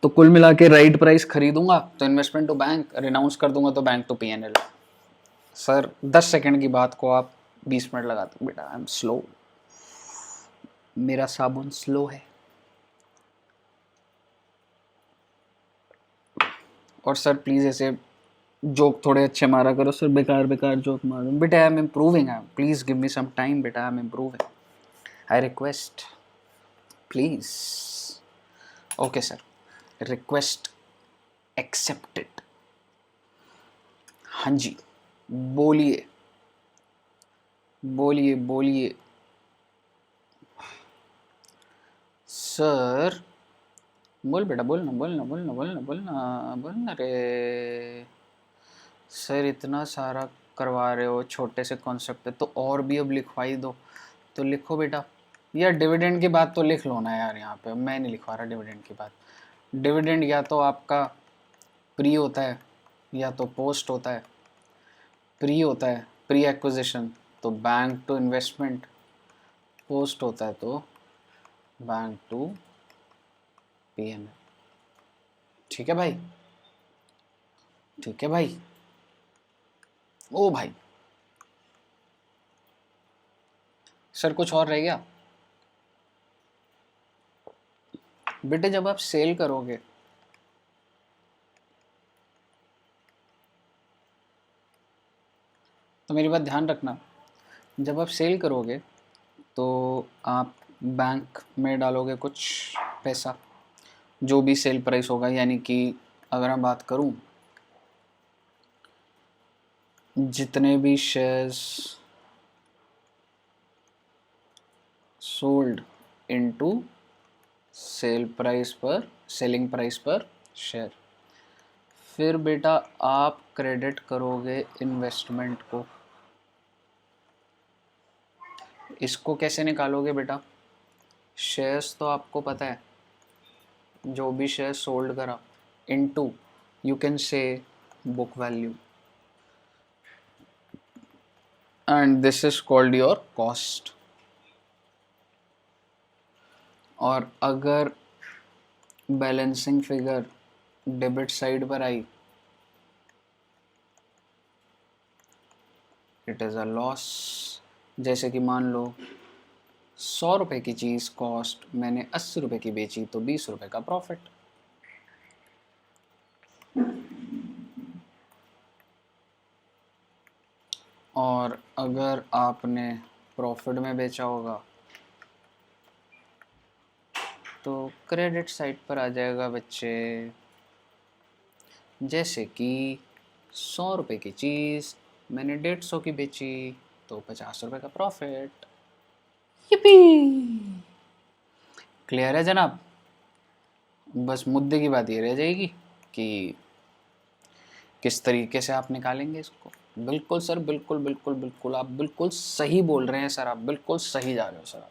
S1: तो कुल मिला के राइट प्राइस खरीदूंगा तो इन्वेस्टमेंट टू बैंक, रिनाउंस कर दूंगा तो bank to PNL। Sir 10 second की बात को आप 20 मिनट लगाते। बेटा आई एम स्लो, मेरा साबुन स्लो है। और सर प्लीज़ ऐसे जोक थोड़े अच्छे मारा करो सर, बेकार बेकार जोक मारो। बेटा I am improving, please give me some time बेटा, I am improving, I request please. Okay sir, request accepted. हाँ जी बोलिए बोलिए बोलिए सर। बोल बेटा, बोलना बोलना बोलना बोलना बोलना बोलना रे सर। इतना सारा करवा रहे हो छोटे से कॉन्सेप्ट पे, तो और भी अब लिखवाई दो। तो लिखो बेटा, यार डिविडेंड की बात तो लिख लो ना यार, यहाँ पे मैं नहीं लिखवा रहा डिविडेंड की बात। डिविडेंड या तो आपका प्री होता है या तो पोस्ट होता है। प्री होता है प्री एक्विजिशन तो बैंक टू इन्वेस्टमेंट, पोस्ट होता है तो बैंक टू PNL। ठीक है भाई, ठीक है भाई। ओ भाई सर कुछ और रह गया? बेटे जब आप सेल करोगे तो मेरी बात ध्यान रखना, जब आप सेल करोगे तो आप बैंक में डालोगे कुछ पैसा, जो भी सेल प्राइस होगा, यानी कि अगर मैं बात करूं जितने भी shares sold into selling price पर शेयर। फिर बेटा आप क्रेडिट करोगे इन्वेस्टमेंट को। इसको कैसे निकालोगे बेटा? शेयर्स तो आपको पता है, जो भी शेयर सोल्ड करा into you can say book value, and this is called your cost. और अगर बैलेंसिंग फिगर डेबिट साइड पर आई, इट इज अ लॉस। जैसे कि मान लो 100 रुपए की चीज कॉस्ट, मैंने 80 रुपए की बेची तो 20 रुपए का प्रॉफिट। और अगर आपने प्रॉफिट में बेचा होगा तो क्रेडिट साइड पर आ जाएगा बच्चे। जैसे कि 100 रुपए की चीज़ मैंने 150 की बेची तो 50 रुपए का प्रॉफिट। yippee! क्लियर है जनाब? बस मुद्दे की बात ये रह जाएगी कि किस तरीके से आप निकालेंगे इसको। बिल्कुल सर, बिल्कुल बिल्कुल बिल्कुल, आप बिल्कुल सही बोल रहे हैं सर, आप बिल्कुल सही जा रहे हो सर।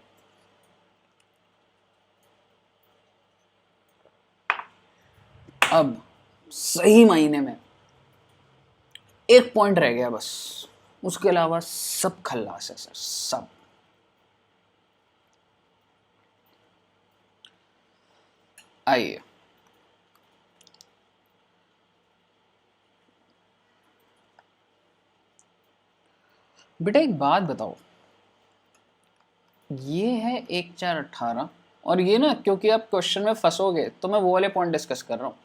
S1: अब सही मायने में एक पॉइंट रह गया बस, उसके अलावा सब खल्लास है सर, सब। आइए बेटा एक बात बताओ, ये है 1/4/18 और ये ना, क्योंकि आप क्वेश्चन में फंसोगे तो मैं वो वाले पॉइंट डिस्कस कर रहा हूँ।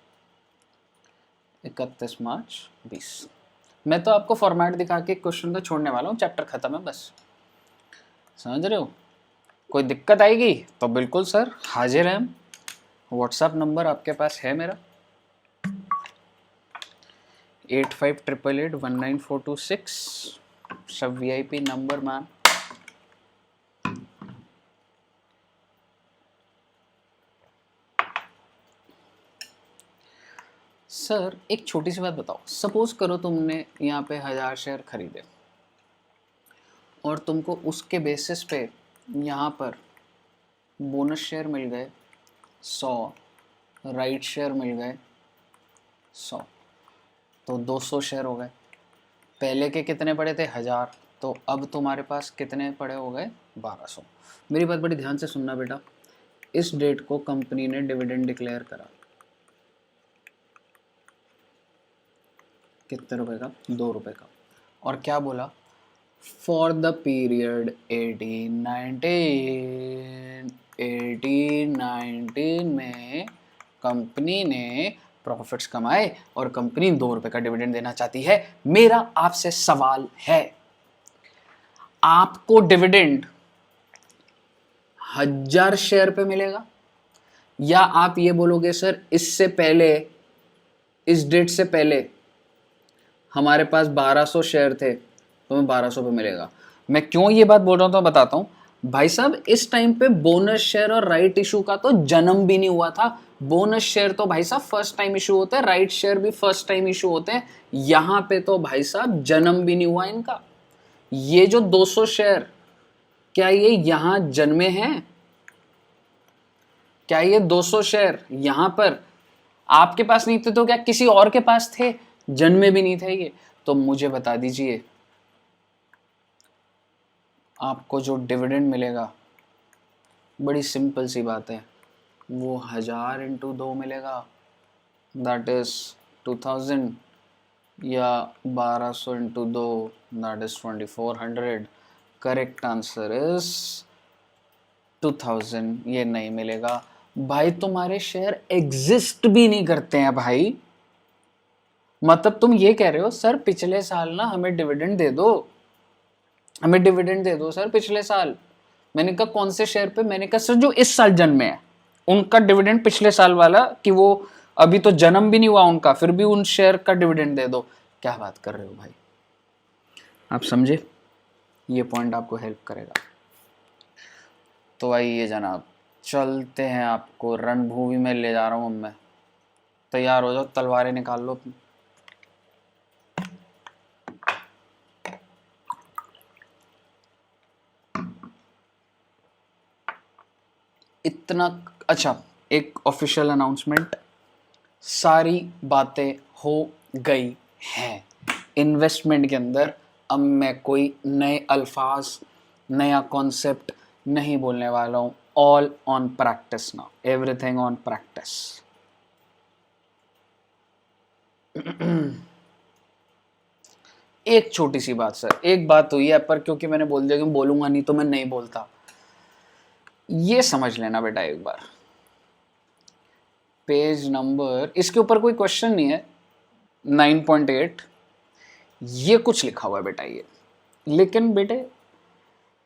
S1: 31 मार्च 20। मैं तो आपको फॉर्मेट दिखा के क्वेश्चन को छोड़ने वाला हूँ, चैप्टर खत्म है बस। समझ रहे हो? कोई दिक्कत आएगी तो बिल्कुल सर हाजिर हैं हम। व्हाट्सएप नंबर आपके पास है मेरा 8588819426, सब VIP नंबर मैम। सर एक छोटी सी बात बताओ, सपोज करो तुमने यहाँ पे 1000 शेयर खरीदे और तुमको उसके बेसिस पे यहाँ पर बोनस शेयर मिल गए 100, राइट शेयर मिल गए 100, तो 200 शेयर हो गए। पहले के कितने पड़े थे? 1000, तो अब तुम्हारे पास कितने पड़े हो गए? 1200। मेरी बात बड़ी ध्यान से सुनना बेटा, इस डेट को कंपनी ने डिविडेंड डिक्लेयर करा, कितने रुपए का? 2 रुपए का। और क्या बोला? फॉर द पीरियड 1819 में कंपनी ने प्रॉफिट्स कमाए और कंपनी 2 रुपए का डिविडेंड देना चाहती है। मेरा आपसे सवाल है, आपको डिविडेंड 1000 शेयर पे मिलेगा, या आप ये बोलोगे सर इससे पहले, इस डेट से पहले हमारे पास 1200 शेयर थे तो हमें 1200 पे मिलेगा? मैं क्यों ये बात बोल रहा हूं तो बताता हूं भाई साहब। इस टाइम पे बोनस शेयर और राइट इशू का तो जन्म भी नहीं हुआ था। बोनस शेयर तो भाई साहब फर्स्ट टाइम इशू होते हैं, राइट शेयर भी फर्स्ट टाइम इशू होते हैं। यहां पे तो भाई साहब जन्म भी नहीं हुआ इनका। ये जो 200 शेयर, क्या ये यहां जन्मे हैं? क्या ये 200 शेयर यहां पर आपके पास नहीं थे तो क्या किसी और के पास थे? जन्मे भी नहीं थे ये। तो मुझे बता दीजिए, आपको जो डिविडेंड मिलेगा, बड़ी सिंपल सी बात है, वो 1000 × 2 मिलेगा, दैट इज 2000, या 1200 × 2, that is 2400। Correct answer is 2000। ये नहीं मिलेगा भाई, तुम्हारे शेयर एग्जिस्ट भी नहीं करते हैं भाई। मतलब तुम ये कह रहे हो सर पिछले साल ना हमें डिविडेंड दे दो, हमें डिविडेंड दे दो सर पिछले साल। मैंने कहा कौन से शेयर पे? मैंने कहा सर जो इस साल जन्मे हैं उनका डिविडेंड पिछले साल वाला, कि वो अभी तो जन्म भी नहीं हुआ उनका, फिर भी उन शेयर का डिविडेंड दे दो। क्या बात कर रहे हो भाई, आप समझे? ये पॉइंट आपको हेल्प करेगा। तो आइए जनाब, चलते हैं, आपको रणभूमि में ले जा रहा हूँ मैं। तैयार हो जाओ, तलवारें निकाल लो। इतना अच्छा, एक ऑफिशियल अनाउंसमेंट, सारी बातें हो गई हैं इन्वेस्टमेंट के अंदर। अब मैं कोई नए अल्फाज, नया कॉन्सेप्ट नहीं बोलने वाला हूं। All on practice now, everything on practice. एक छोटी सी बात सर, एक बात हुई है, पर क्योंकि मैंने बोल दिया कि बोलूंगा नहीं तो मैं नहीं बोलता, ये समझ लेना बेटा एक बार। पेज नंबर, इसके ऊपर कोई क्वेश्चन नहीं है, 9.8 ये कुछ लिखा हुआ है बेटा ये। लेकिन बेटे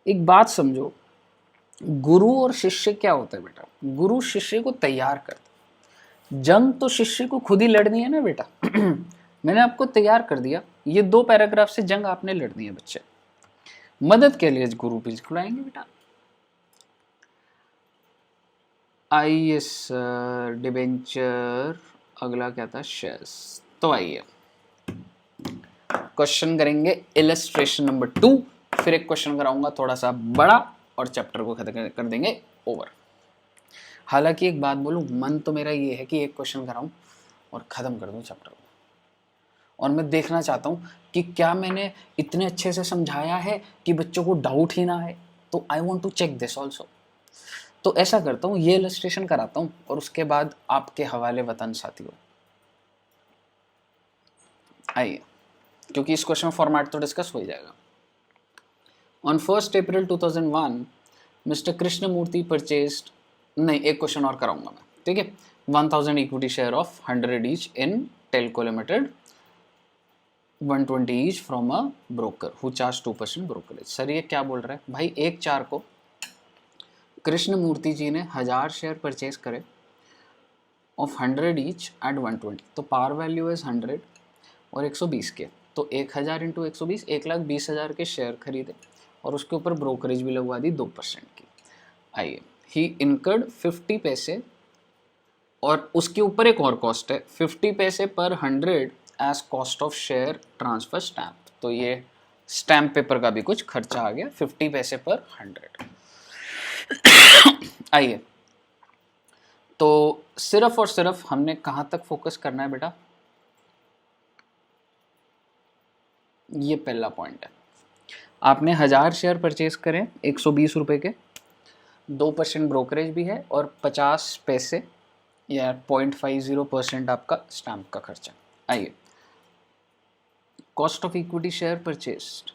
S1: एक बात समझो, गुरु और शिष्य क्या होता है बेटा? गुरु शिष्य को तैयार करता, जंग तो शिष्य को खुद ही लड़नी है ना बेटा। मैंने आपको तैयार कर दिया, ये 2 पैराग्राफ से जंग आपने लड़नी है बच्चे। मदद के लिए गुरु बिल्कुल आएंगे बेटा। आइए सर, डिबेंचर, अगला क्या था? शेयर्स। तो आइए क्वेश्चन करेंगे इलस्ट्रेशन नंबर 2, फिर एक क्वेश्चन कराऊंगा थोड़ा सा बड़ा, और चैप्टर को खत्म कर देंगे ओवर। हालांकि एक बात बोलूं, मन तो मेरा ये है कि एक क्वेश्चन कराऊं और खत्म कर दूं चैप्टर को, और मैं देखना चाहता हूं कि क्या मैंने इतने अच्छे से समझाया है कि बच्चों को डाउट ही ना आए। तो I want to check this also. तो ऐसा करता हूँ, ये इलस्ट्रेशन कराता हूँ और उसके बाद आपके हवाले वतन साथियों। आइए, क्योंकि इस क्वेश्चन में फॉर्मेट तो डिस्कस हो ही जाएगा। On 1 April 2001 Mr Krishnamurthy purchased, नहीं एक क्वेश्चन और कराऊंगा मैं, ठीक है। 1000 equity share of 100 each in Telco limited, 120 each from a broker who charge 2% brokerage. Sir ये क्या बोल रहा है भाई? 1/4 को कृष्णमूर्ति जी ने 1000 शेयर परचेज करे ऑफ 100 ईच एट 120, तो पार वैल्यू इज 100 और 120 के, तो 1000 इंटू 120, 1,20,000 के शेयर खरीदे और उसके ऊपर ब्रोकरेज भी लगवा दी 2% की। आइए, ही इनकर्ड 50 पैसे, और उसके ऊपर एक और कॉस्ट है 50 पैसे पर 100 as cost of share transfer stamp. तो ये स्टैम्प पेपर का भी कुछ खर्चा आ गया 50 पैसे पर 100। आइए, तो सिर्फ और सिर्फ हमने कहां तक फोकस करना है बेटा? ये पहला पॉइंट है। आपने 1000 शेयर परचेज करें 120 रुपए के, 2% ब्रोकरेज भी है और 50 पैसे या 0.50% आपका स्टैम्प का खर्चा। आइए, cost of equity share purchased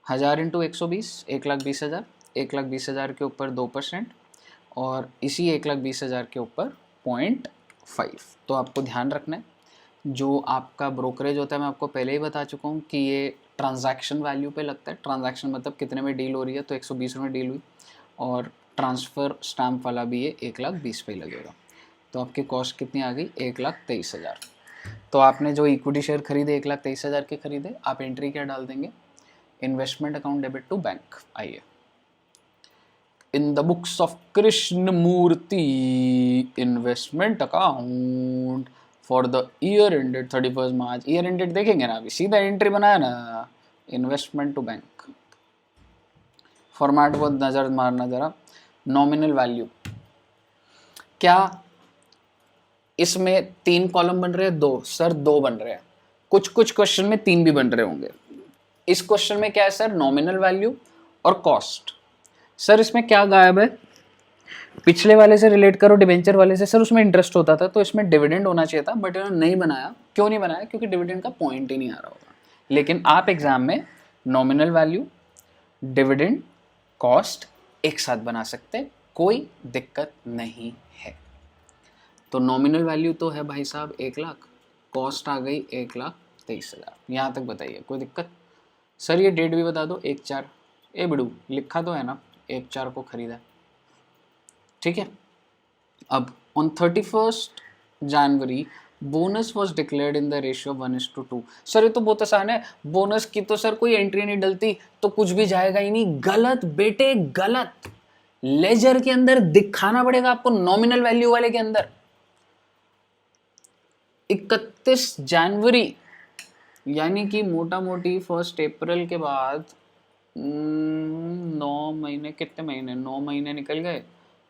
S1: 1000 into 120, 1,20,000, 1,20,000 के ऊपर 2% और इसी 1,20,000 के ऊपर 0.5। तो आपको ध्यान रखना है, जो आपका ब्रोकरेज होता है, मैं आपको पहले ही बता चुका हूँ कि ये ट्रांजैक्शन वैल्यू पे लगता है। ट्रांजैक्शन मतलब कितने में डील हो रही है, तो 120 में डील हुई, और ट्रांसफ़र स्टैम्प वाला भी ये 1,20,000 पे लगेगा। तो आपकी कॉस्ट कितनी आ गई? 1,23,000। तो आपने जो इक्विटी शेयर खरीदे 1,23,000 के खरीदे, आप एंट्री क्या डाल देंगे? Investment account debit to bank. आइए, in the books of Krishnamurthy investment account for the year ended 31 March. Year ended देखेंगे ना, अभी सीधा एंट्री बनाया ना, इन्वेस्टमेंट टू बैंक। फॉर्मेट को नजर मारना जरा। नॉमिनल वैल्यू, क्या इसमें 3 कॉलम बन रहे हैं? 2 सर, 2 बन रहे हैं। कुछ कुछ क्वेश्चन में 3 भी बन रहे होंगे। इस क्वेश्चन में क्या है सर? नॉमिनल वैल्यू और कॉस्ट। सर इसमें क्या गायब है? पिछले वाले से रिलेट करो, डिबेंचर वाले से। सर उसमें इंटरेस्ट होता था, तो इसमें डिविडेंड होना चाहिए था, बट इन्होंने नहीं बनाया। क्यों नहीं बनाया? क्योंकि डिविडेंड का पॉइंट ही नहीं आ रहा होगा। लेकिन आप एग्जाम में नॉमिनल वैल्यू, डिविडेंड, कॉस्ट एक साथ बना सकते, कोई दिक्कत नहीं है। तो नॉमिनल वैल्यू तो है भाई साहब 1 लाख, कॉस्ट आ गई 1,23,000। यहाँ तक बताइए, कोई दिक्कत? सर ये डेट भी बता दो, 1/4। ए बिड़ू, लिखा तो है ना 1/4 को खरीदा, ठीक है। अब on 31st January bonus was declared in the ratio 1:2। Sir ये तो बहुत आसान है, बोनस की तो सर कोई एंट्री नहीं डलती तो कुछ भी जाएगा ही नहीं। गलत बेटे गलत, लेजर के अंदर दिखाना पड़ेगा आपको, नॉमिनल वैल्यू वाले के अंदर। 31 जनवरी यानी कि मोटा मोटी 1 अप्रैल के बाद 9 महीने, कितने महीने, 9 महीने निकल गए,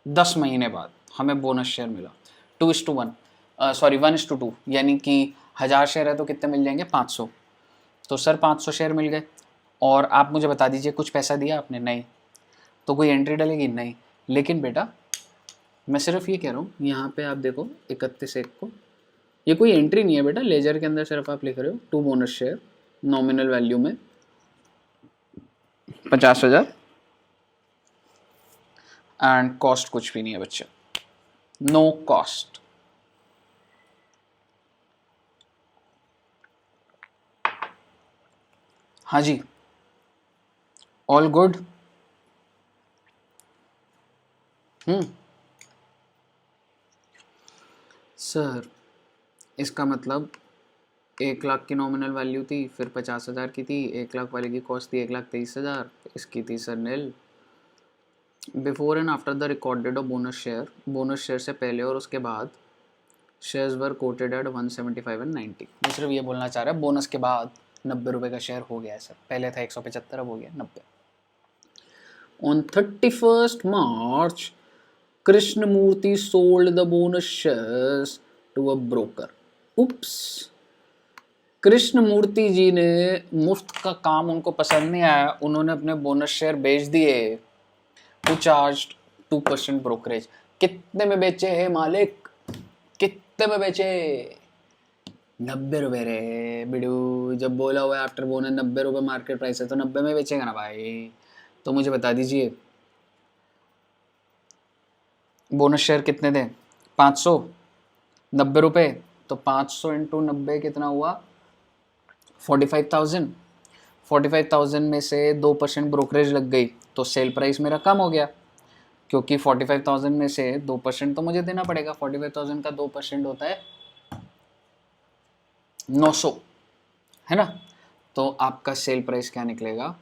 S1: 10 महीने बाद हमें बोनस शेयर मिला 2:1, सॉरी 1:2, यानी कि 1000 शेयर है तो कितने मिल जाएंगे, 500। तो सर 500 शेयर मिल गए। और आप मुझे बता दीजिए कुछ पैसा दिया आपने, नहीं। तो कोई एंट्री डलेगी, नहीं। लेकिन बेटा मैं सिर्फ ये कह रहा हूँ, यहाँ पे आप देखो 31/1 को, ये कोई एंट्री नहीं है बेटा, लेजर के अंदर सिर्फ आप लिख रहे हो 2 बोनस शेयर नॉमिनल वैल्यू में 50,000 एंड कॉस्ट कुछ भी नहीं है बच्चे, नो कॉस्ट। हाँ जी, ऑल गुड। सर इसका मतलब 1 लाख की नॉमिनल वैल्यू थी, फिर 50,000 की थी, 1 लाख वाले की कॉस्ट थी 1,23,000, इसकी थी sir nil. Before and after the recorded of bonus share, bonus share से पहले और उसके बाद shares were quoted at 175 and 90। मैं सिर्फ ये बोलना चाह रहा है, बोनस के बाद 90 रुपये का शेयर हो गया है सर, पहले था 175, अब हो गया 90। On 31st March, Krishnamurti sold the bonus shares to a broker. Oops. Krishnamurthy ji ने, मुफ्त का काम उनको पसंद नहीं आया, उन्होंने अपने बोनस शेयर बेच दिए। Who charged 2% brokerage. कितने में बेचे हैं मालिक, कितने में बेचे? 90 रुपए रे बिडू, जब बोला हुआ आफ्टर बोनस 90 रुपए मार्केट प्राइस है तो 90 में बेचेगा ना भाई। तो मुझे बता दीजिए बोनस शेयर कितने थे, 500, 90 रुपए, तो 500 इंटू 90 कितना हुआ, 45,000। 45,000 में से 2% ब्रोकरेज लग गई तो सेल प्राइस मेरा कम हो गया, क्योंकि 45,000 में से 2% तो मुझे देना पड़ेगा। 45,000 का 2% होता है 900, है ना। तो आपका सेल प्राइस क्या निकलेगा,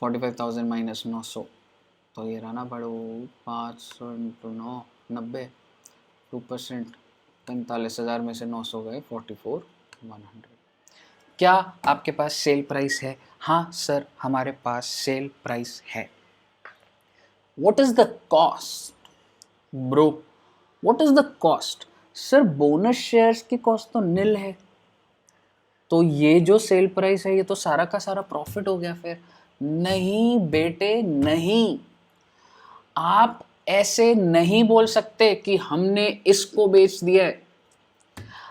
S1: 45,000 माइनस 900, तो ये रहना पड़ो 500 इंटू 9, 90, 2%, 45,000 में से 900 गए 44,100। क्या आपके पास सेल प्राइस है? हाँ सर हमारे पास सेल प्राइस है। What is the cost? Bro, what is the cost? Sir bonus shares की कॉस्ट तो नील है, तो ये जो सेल प्राइस है ये तो सारा का सारा प्रॉफिट हो गया। फिर नहीं बेटे नहीं, आप ऐसे नहीं बोल सकते कि हमने इसको बेच दिया है।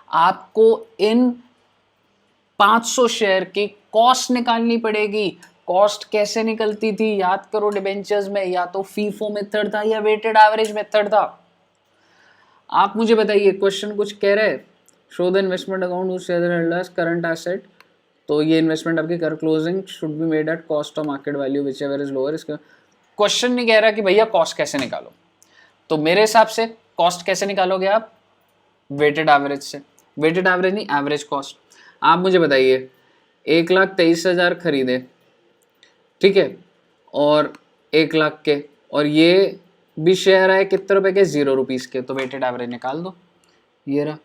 S1: आपको इन 500 शेयर की कॉस्ट निकालनी पड़ेगी। कॉस्ट कैसे निकलती थी याद करो डिबेंचर्स में, या तो फीफो मेथड था या वेटेड एवरेज मेथड था। आप मुझे बताइए, क्वेश्चन कुछ कह रहे हैं, show the investment account whose share holders current asset, तो ये इन्वेस्टमेंट आपकी कर closing should be made at cost of market value which ever is lower. इसका क्वेश्चन नहीं कह रहा कि भैया कॉस्ट कैसे निकालो, तो मेरे हिसाब से कॉस्ट कैसे निकालोगे आप, वेटेड एवरेज से, वेटेड एवरेज नहीं एवरेज कॉस्ट। आप मुझे बताइए 1,23,000 खरीदे, ठीक है, और 1 लाख के, और ये भी शेयर है कितने रुपए के, 0 रुपीज के, तो वेटेड एवरेज निकाल दो। ये रहा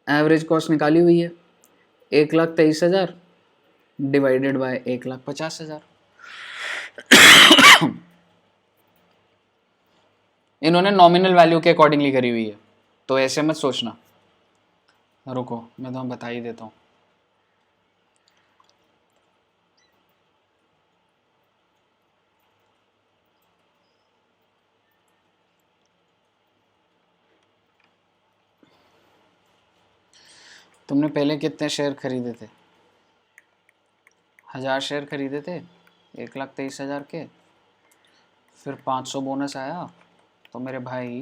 S1: एवरेज कॉस्ट निकाली हुई है, 1,23,000 डिवाइडेड बाय 1,50,000। इन्होंने नॉमिनल वैल्यू के अकॉर्डिंगली करी हुई है, तो ऐसे मत सोचना। रुको मैं तुम्हें बता ही देता हूँ। तुमने पहले कितने शेयर खरीदे थे, 1000 शेयर खरीदे थे 1,23,000 के, फिर 500 बोनस आया, तो मेरे भाई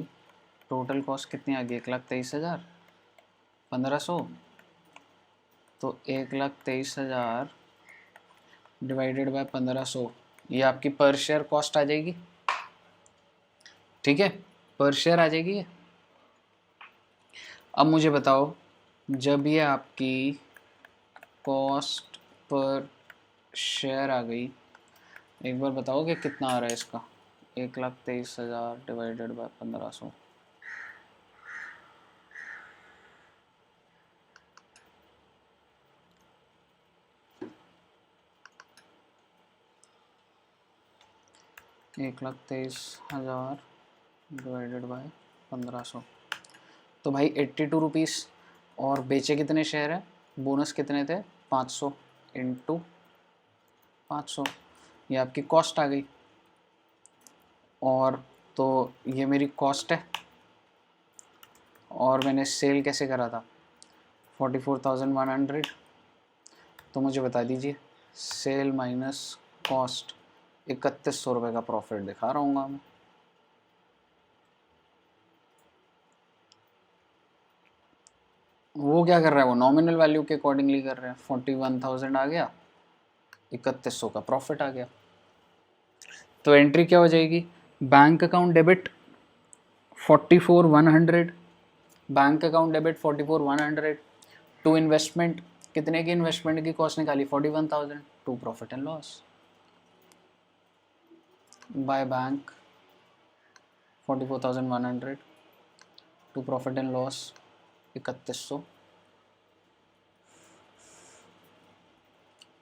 S1: टोटल कॉस्ट कितनी आ गई, 1,23,000, 1500, तो 1,23,000 डिवाइडेड बाय 1500, ये आपकी पर शेयर कॉस्ट आ जाएगी, ठीक है, पर शेयर आ जाएगी ये। अब मुझे बताओ, जब ये आपकी कॉस्ट पर शेयर आ गई, एक बार बताओ कि कितना आ रहा है इसका। 1,23,000 डिवाइडेड बाय 1500। एक 1,23,000 डिवाइडेड बाय 1500, तो भाई 82 रुपीज़। और बेचे कितने शेयर है, बोनस कितने थे, 500 इंटू 500, ये आपकी कॉस्ट आ गई। और तो ये मेरी कॉस्ट है, और मैंने सेल कैसे करा था, 44,100। तो मुझे बता दीजिए, सेल माइनस कॉस्ट, 3100 रुपये का प्रॉफिट दिखा रहा हूँ मैं। वो क्या कर रहा है, वो नॉमिनल वैल्यू के अकॉर्डिंगली कर रहे हैं। 41,000 आ गया, 3100 का प्रॉफिट आ गया। तो एंट्री क्या हो जाएगी, bank account debit 44,100, bank account debit 44,100 to investment, कितने की इन्वेस्टमेंट की कॉस्ट निकाली, 41,000 to profit and loss by bank 44,100 to profit and loss 3100।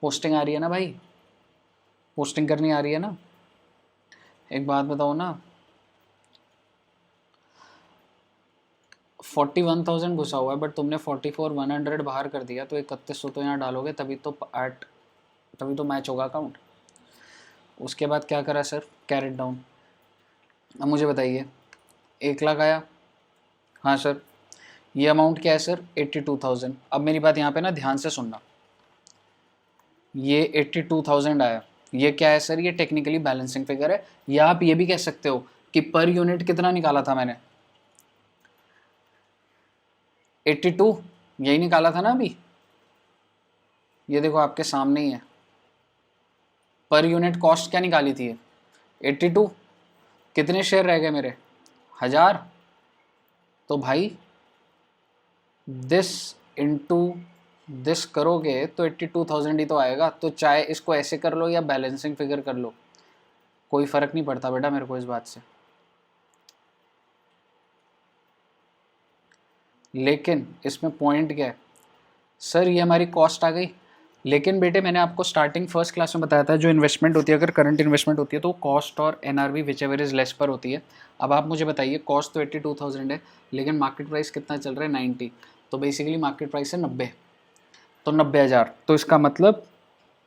S1: Posting आ रही है ना भाई, पोस्टिंग करनी आ रही है ना। एक बात बताओ ना, 41,000 घुसा हुआ है, बट तुमने 44,100 बाहर कर दिया, तो 3100 तो यहाँ डालोगे, तभी तो मैच होगा अकाउंट। उसके बाद क्या करा सर, कैरेट डाउन। अब मुझे बताइए, 1,00,000 आया, हाँ सर, ये अमाउंट क्या है सर, 82,000। अब मेरी बात यहाँ पे ना ध्यान से सुनना, ये 82,000 आया, ये क्या है सर, ये टेक्निकली बैलेंसिंग फिगर है, या आप ये भी कह सकते हो कि पर यूनिट कितना निकाला था मैंने, 82, यही निकाला था ना अभी, ये देखो आपके सामने ही है। पर यूनिट कॉस्ट क्या निकाली थी, 82, कितने शेयर रह गए मेरे, 1000। तो भाई दिस इनटू दिस करोगे तो 82,000 ही तो आएगा। तो चाहे इसको ऐसे कर लो या बैलेंसिंग फिगर कर लो, कोई फर्क नहीं पड़ता बेटा मेरे को इस बात से। लेकिन इसमें पॉइंट क्या है सर, ये हमारी कॉस्ट आ गई, लेकिन बेटे मैंने आपको स्टार्टिंग फर्स्ट क्लास में बताया था, जो इन्वेस्टमेंट होती है, अगर करंट इन्वेस्टमेंट होती है तो कॉस्ट और NRV which ever is less पर होती है। अब आप मुझे बताइए, कॉस्ट तो 82,000 है, लेकिन मार्केट प्राइस कितना चल रहा है, 90, तो बेसिकली मार्केट प्राइस है 90, तो 90,000, तो इसका मतलब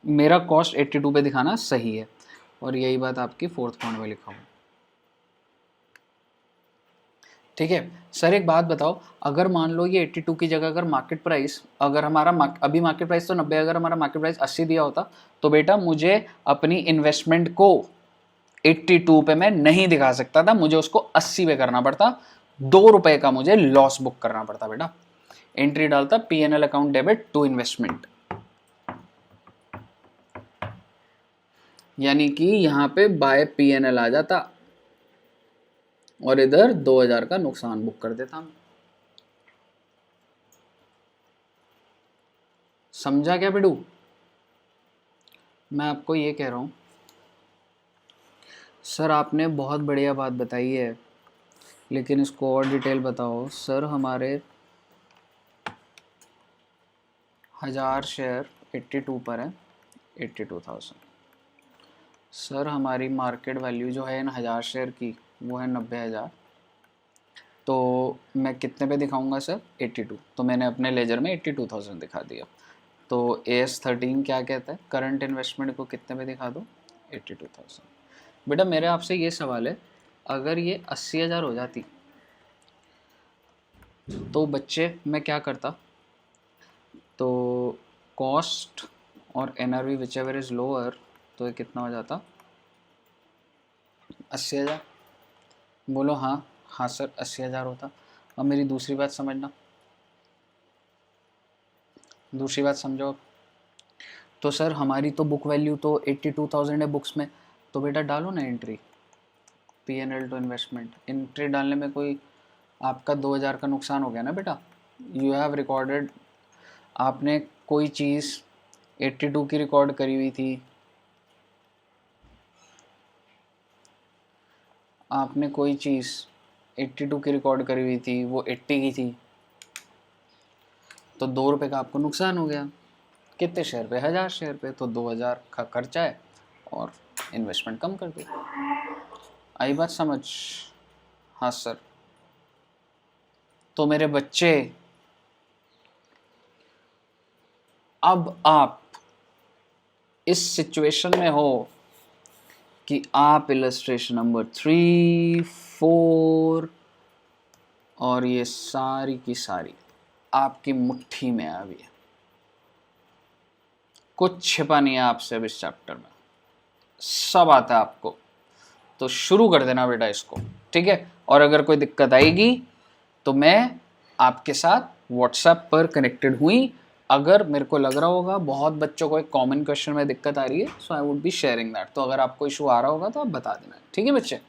S1: मेरा कॉस्ट 82 पे दिखाना सही है। और यही बात आपकी फोर्थ पॉइंट में लिखा हूँ, ठीक है। सर एक बात बताओ, अगर मान लो ये 82 की जगह अगर मार्केट प्राइस, अगर हमारा अभी मार्केट प्राइस तो 90, अगर हमारा मार्केट प्राइस 80 दिया होता, तो बेटा मुझे अपनी इन्वेस्टमेंट को 82 पे मैं नहीं दिखा सकता था, मुझे उसको 80 पे करना पड़ता, 2 रुपए का मुझे लॉस बुक करना पड़ता बेटा। एंट्री डालता PNL account debit to investment, यानी कि यहां पे बाय पीएनएल आ जाता और इधर 2,000 का नुकसान बुक कर देता। समझा क्या बिडू, मैं आपको ये कह रहा हूं सर, आपने बहुत बढ़िया बात बताई है, लेकिन इसको और डिटेल बताओ सर। हमारे 1000 शेयर 82 पर है, 82,000। सर हमारी मार्केट वैल्यू जो है इन 1000 शेयर की वो है 90,000, तो मैं कितने पे दिखाऊंगा सर, 82, तो मैंने अपने लेजर में 82,000 दिखा दिया। तो AS13 क्या कहता है, करंट इन्वेस्टमेंट को कितने पे दिखा दो, 82,000। बेटा मेरे आपसे ये सवाल है, अगर ये 80,000 हो जाती तो बच्चे मैं क्या करता, तो कॉस्ट और NRV which ever is lower, तो ये कितना हो जाता, 80,000। बोलो हाँ, हाँ सर 80,000 होता। अब मेरी दूसरी बात समझना, दूसरी बात समझो। तो सर हमारी तो बुक वैल्यू तो 82,000 है बुक्स में, तो बेटा डालो ना entry, P&L to investment, entry डालने में कोई आपका 2000 का नुकसान हो गया ना बेटा। यू हैव रिकॉर्डेड, आपने कोई चीज़ 82 की रिकॉर्ड करी हुई थी, आपने कोई चीज़ 82 की रिकॉर्ड करी हुई थी, वो 80 की थी, तो 2 रुपये का आपको नुकसान हो गया। कितने शेयर पे? 1000 शेयर पे, तो 2000 का खर्चा है और इन्वेस्टमेंट कम कर दो। आई बात समझ? हाँ सर। तो मेरे बच्चे, अब आप इस सिचुएशन में हो कि आप इलस्ट्रेशन नंबर 3, 4 और ये सारी की सारी आपकी मुट्ठी में आ गई है। कुछ छिपा नहीं है आपसे अब इस चैप्टर में, सब आता है आपको। तो शुरू कर देना बेटा इसको, ठीक है। और अगर कोई दिक्कत आएगी तो मैं आपके साथ व्हाट्सएप पर कनेक्टेड हुई। अगर मेरे को लग रहा होगा बहुत बच्चों को एक कॉमन क्वेश्चन में दिक्कत आ रही है, so I would be sharing that. तो अगर आपको इशू आ रहा होगा तो आप बता देना, ठीक है बच्चे।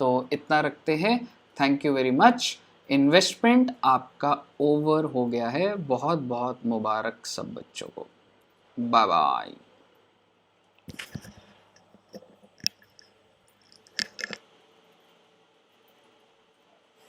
S1: तो इतना रखते हैं, thank you very much. Investment आपका ओवर हो गया है। बहुत बहुत मुबारक सब बच्चों को। Bye bye.